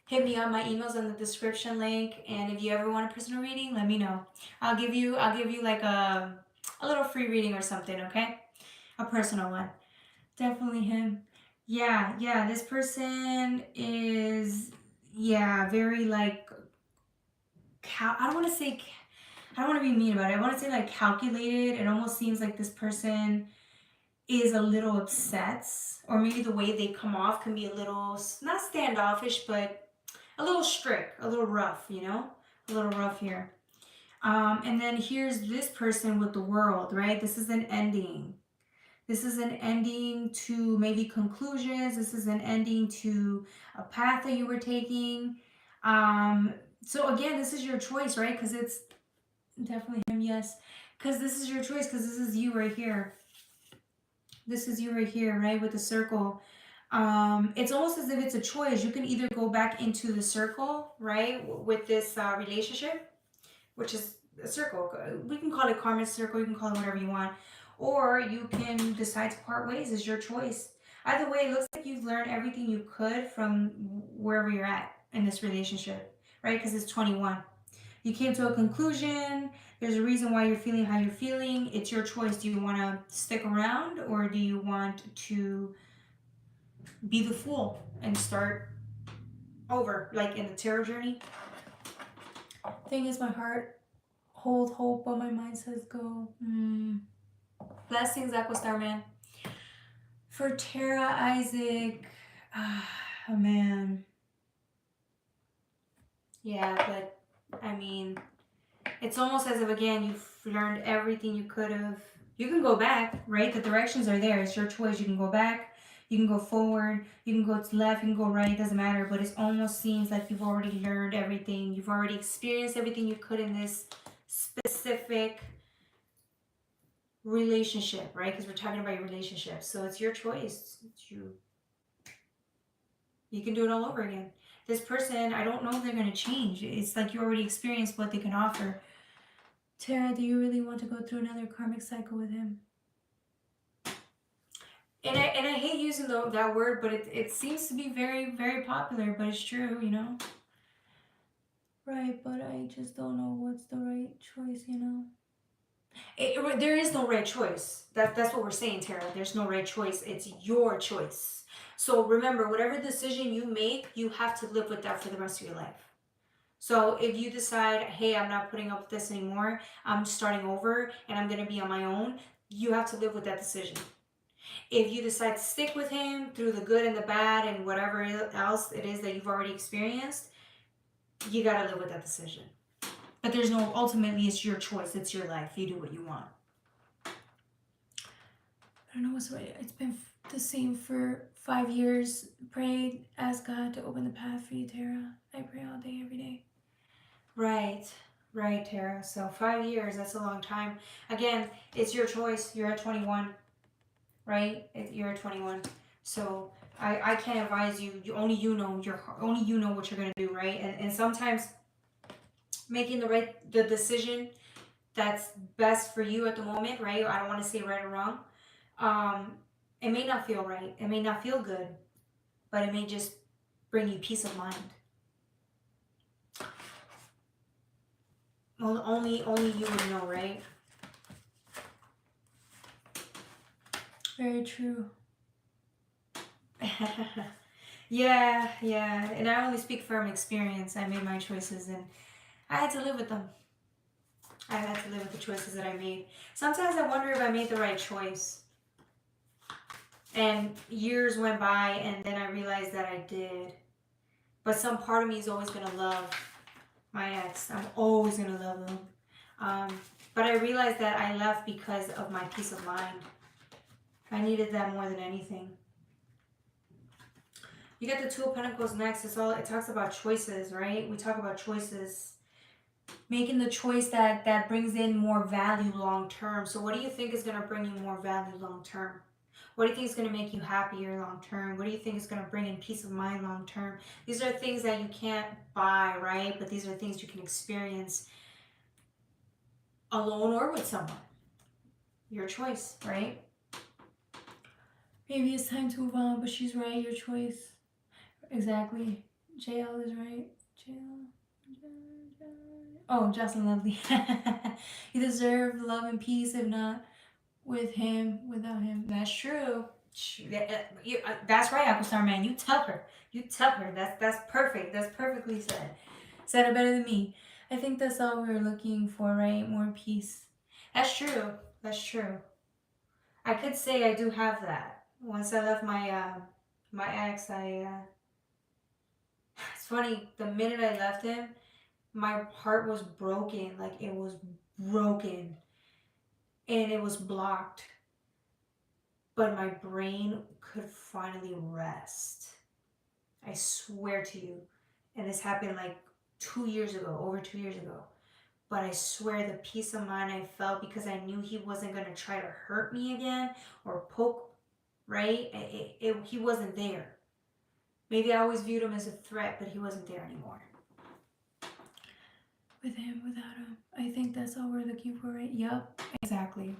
hit me up. My email's in the description link. And if you ever want a personal reading, let me know. I'll give you like a little free reading or something, okay? A personal one. Definitely him. Yeah, this person is, very like, I don't want to say, I don't want to be mean about it. I want to say like calculated. It almost seems like this person is a little upset, or maybe the way they come off can be a little, not standoffish, but a little strict, a little rough, a little rough here. And then here's this person with the world, right? This is an ending. This is an ending to maybe conclusions. This is an ending to a path that you were taking. So again, this is your choice, right? Because it's definitely him, yes. Because this is your choice, because this is you right here. This is you right here, right? With the circle. It's almost as if it's a choice. You can either go back into the circle, right? With this relationship, which is a circle. We can call it karmic circle. You can call it whatever you want. Or you can decide to part ways. It's your choice. Either way, it looks like you've learned everything you could from wherever you're at in this relationship, right? Because it's 21. You came to a conclusion. There's a reason why you're feeling how you're feeling. It's your choice. Do you want to stick around, or do you want to be the fool and start over, like in the tarot journey? Thing is, my heart hold hope, but my mind says go. Blessings, Aqua Star Man. For Tara, Isaac, oh man. Yeah, but I mean, it's almost as if, again, you've learned everything you could have. You can go back, right? The directions are there. It's your choice. You can go back. You can go forward. You can go to left. You can go right. It doesn't matter. But it almost seems like you've already learned everything. You've already experienced everything you could in this specific relationship, right? Because we're talking about your relationship. So it's your choice. It's you. You can do it all over again. This person, I don't know if they're going to change. It's like you already experienced what they can offer. Tara, do you really want to go through another karmic cycle with him? And I hate using that word, but it seems to be very, very popular, but it's true, Right, but I just don't know what's the right choice, There is no right choice. That's what we're saying, Tara. There's no right choice. It's your choice. So remember, whatever decision you make, you have to live with that for the rest of your life. So if you decide, hey, I'm not putting up with this anymore, I'm starting over and I'm going to be on my own, you have to live with that decision. If you decide to stick with him through the good and the bad and whatever else it is that you've already experienced, you got to live with that decision. But there's no, ultimately, it's your choice. It's your life. You do what you want. I don't know what's right. It's been the same for 5 years. Pray, ask God to open the path for you, Tara. I pray all day, every day. Right, Tara. So 5 years, that's a long time. Again, it's your choice. You're at 21, right? You're at 21. So I can't advise you. Only you know what you're gonna do, right? And sometimes making the decision that's best for you at the moment, right? I don't want to say right or wrong. It may not feel right. It may not feel good, but it may just bring you peace of mind. Well, only you would know, right? Very true. Yeah. And I only speak from experience. I made my choices and I had to live with them. I had to live with the choices that I made. Sometimes I wonder if I made the right choice. And years went by and then I realized that I did. But some part of me is always going to love my ex. I'm always going to love him. But I realized that I left because of my peace of mind. I needed that more than anything. You get the Two of Pentacles next. It talks about choices, right? We talk about choices. Making the choice that brings in more value long term. So what do you think is going to bring you more value long term? What do you think is going to make you happier long term? What do you think is going to bring in peace of mind long term? These are things that you can't buy, right? But these are things you can experience alone or with someone. Your choice, right? Maybe it's time to move on, but she's right. Your choice. Exactly. JL is right. JL. Oh, Jocelyn Lovely. You deserve love and peace, if not with him, without him. That's true. That's right, Aquastar Man. You tell her. That's perfect. That's perfectly said. Said it better than me. I think that's all we're looking for, right? More peace. That's true. I could say I do have that. Once I left my ex, it's funny. The minute I left him, my heart was broken. Like it was broken, and it was blocked. But my brain could finally rest. I swear to you. And this happened like 2 years ago, over 2 years ago. But I swear the peace of mind I felt because I knew he wasn't going to try to hurt me again or poke, right? He wasn't there. Maybe I always viewed him as a threat, but he wasn't there anymore. With him, without him. I think that's all we're looking for, right? Yup. Exactly.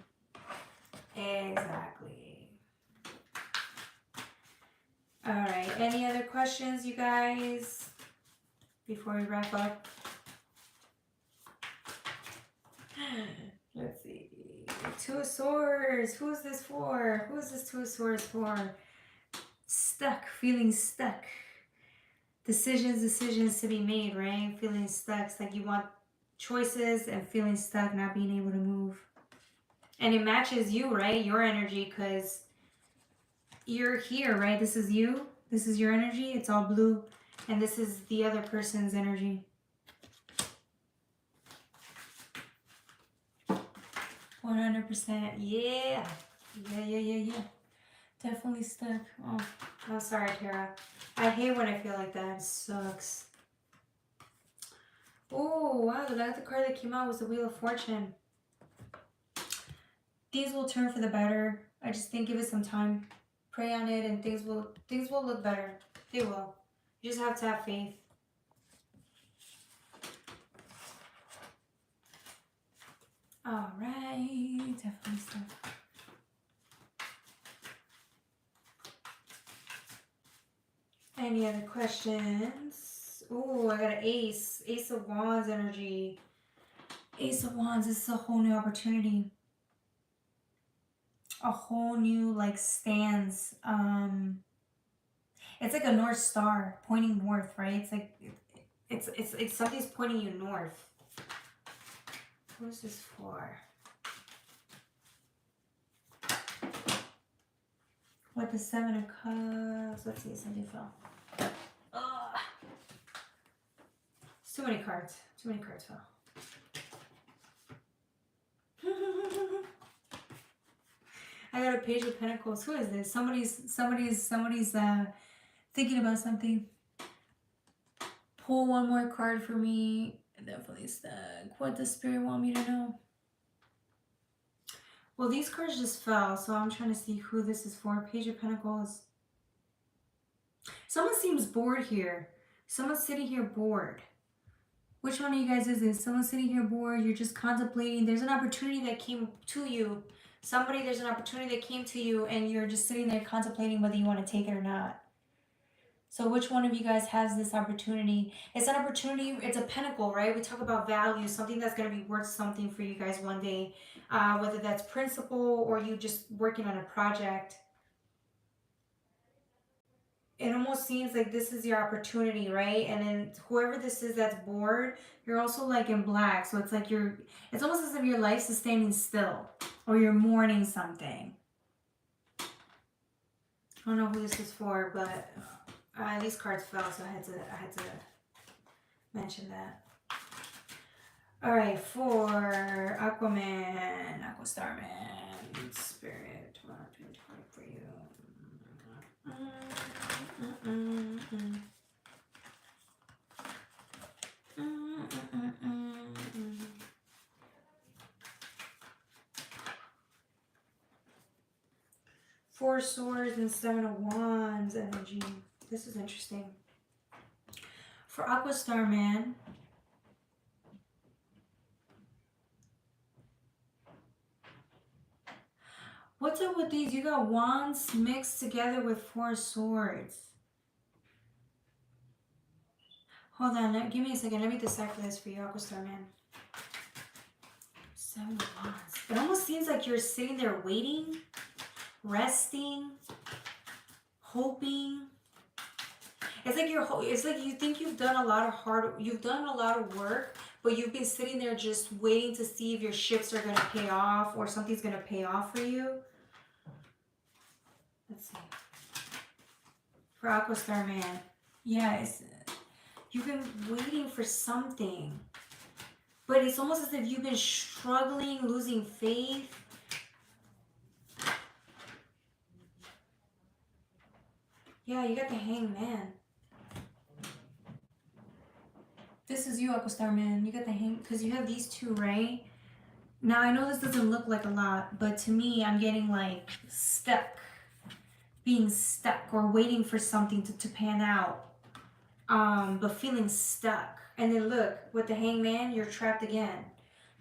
Alright, any other questions, you guys, before we wrap up? Let's see. Two of Swords. Who's this for? Who's this Two of Swords for? Stuck. Feeling stuck. Decisions to be made, right? Feeling stuck. It's like you want choices and feeling stuck, not being able to move. And it matches you, right? Your energy, because you're here, right? This is you. This is your energy. It's all blue. And this is the other person's energy. 100%. Yeah. Definitely stuck. Oh, I'm sorry, Tara. I hate when I feel like that. It sucks. Oh, wow. The last card that came out was the Wheel of Fortune. Things will turn for the better. I just think give it some time. Pray on it and things will look better. They will. You just have to have faith. Alright. Definitely stuck. Any other questions? Oh, I got an Ace. Ace of Wands energy. Ace of Wands, this is a whole new opportunity. A whole new like stance. It's like a North Star pointing north, right? It's like it's something's pointing you north. What is this for? What, the Seven of Cups? Let's see, something fell. Ugh. It's too many cards. Too many cards fell. I got a Page of Pentacles. Who is this? Somebody's thinking about something. Pull one more card for me. Definitely stuck. What does Spirit want me to know? Well, these cards just fell, so I'm trying to see who this is for. Page of Pentacles. Someone seems bored here. Someone's sitting here bored. Which one of you guys is this? Someone's sitting here bored. You're just contemplating. There's an opportunity that came to you. There's an opportunity that came to you, and you're just sitting there contemplating whether you want to take it or not. So which one of you guys has this opportunity? It's an opportunity. It's a pentacle, right? We talk about value, something that's going to be worth something for you guys one day, whether that's principle or you just working on a project. It almost seems like this is your opportunity, right? And then whoever this is that's bored, you're also like in black. So it's like it's almost as if your life is standing still or you're mourning something. I don't know who this is for, but these cards fell, so I had to mention that. All right, for Aquaman, Aquastarman, Spirit, for you. Four of Swords and Seven of Wands energy. This is interesting. For Aquastarman, what's up with these? You got Wands mixed together with Four Swords. Hold on, give me a second. Let me decipher this for you, Aquastarman. Seven of Wands. It almost seems like you're sitting there waiting, resting, hoping. It's like you think you've done a lot of work, but you've been sitting there just waiting to see if your shifts are going to pay off or something's going to pay off for you. Let's see. For Aquastarman, yeah, you've been waiting for something, but it's almost as if you've been struggling, losing faith. Yeah, you got the Hangman. This is you, Aquastarman. You got the hang, because you have these two, right? Now, I know this doesn't look like a lot, but to me, I'm getting like stuck. Being stuck or waiting for something to pan out. But feeling stuck. And then look, with the Hangman, you're trapped again.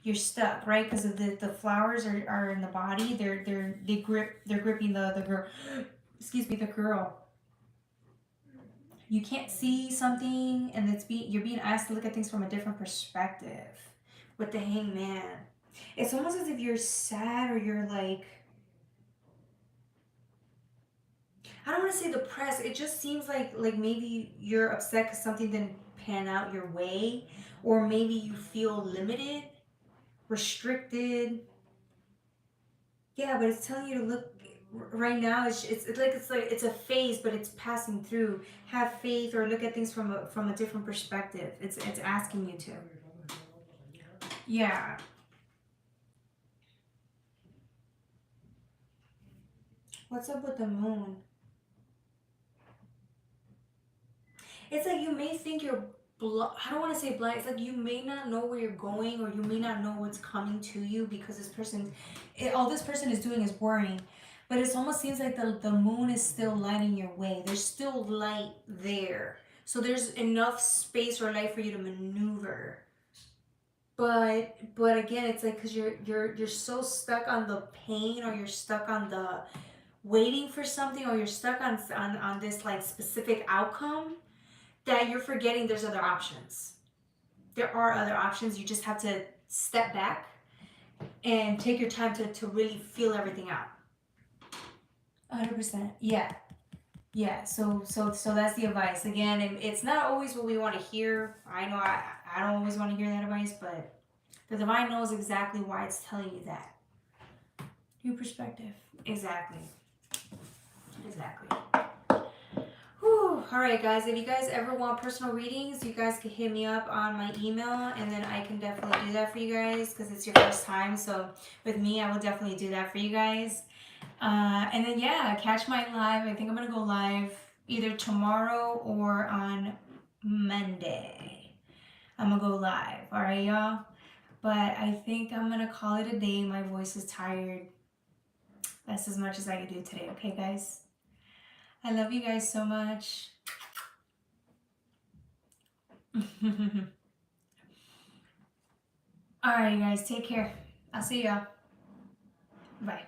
You're stuck, right? Because of the flowers are in the body. They're gripping the girl. Excuse me, the girl. You can't see something, and you're being asked to look at things from a different perspective with the Hangman. It's almost as if you're sad or you're like, I don't want to say depressed. It just seems like maybe you're upset because something didn't pan out your way, or maybe you feel limited, restricted. Yeah, but it's telling you to look. Right now, it's a phase, but it's passing through. Have faith or look at things from a different perspective. It's asking you to. Yeah. What's up with the Moon? It's like you may think you're I don't want to say blind. It's like you may not know where you're going, or you may not know what's coming to you because all this person is doing is worrying. But it almost seems like the moon is still lighting your way. There's still light there. So there's enough space or light for you to maneuver. But again, it's like because you're so stuck on the pain, or you're stuck on the waiting for something, or you're stuck on this like specific outcome, that you're forgetting there's other options. There are other options. You just have to step back and take your time to really feel everything out. 100%. Yeah. Yeah. So that's the advice. Again, it's not always what we want to hear. I know I don't always want to hear that advice, but the divine knows exactly why it's telling you that. New perspective. Exactly. Exactly. Whew. All right, guys. If you guys ever want personal readings, you guys can hit me up on my email, and then I can definitely do that for you guys because it's your first time. So with me, I will definitely do that for you guys. And then yeah, catch my live. I think I'm gonna go live either tomorrow or on Monday. I'm gonna go live. All right, y'all. But I think I'm gonna call it a day. My voice is tired. That's as much as I can do today. Okay, guys. I love you guys so much. All right, you guys. Take care. I'll see y'all. Bye.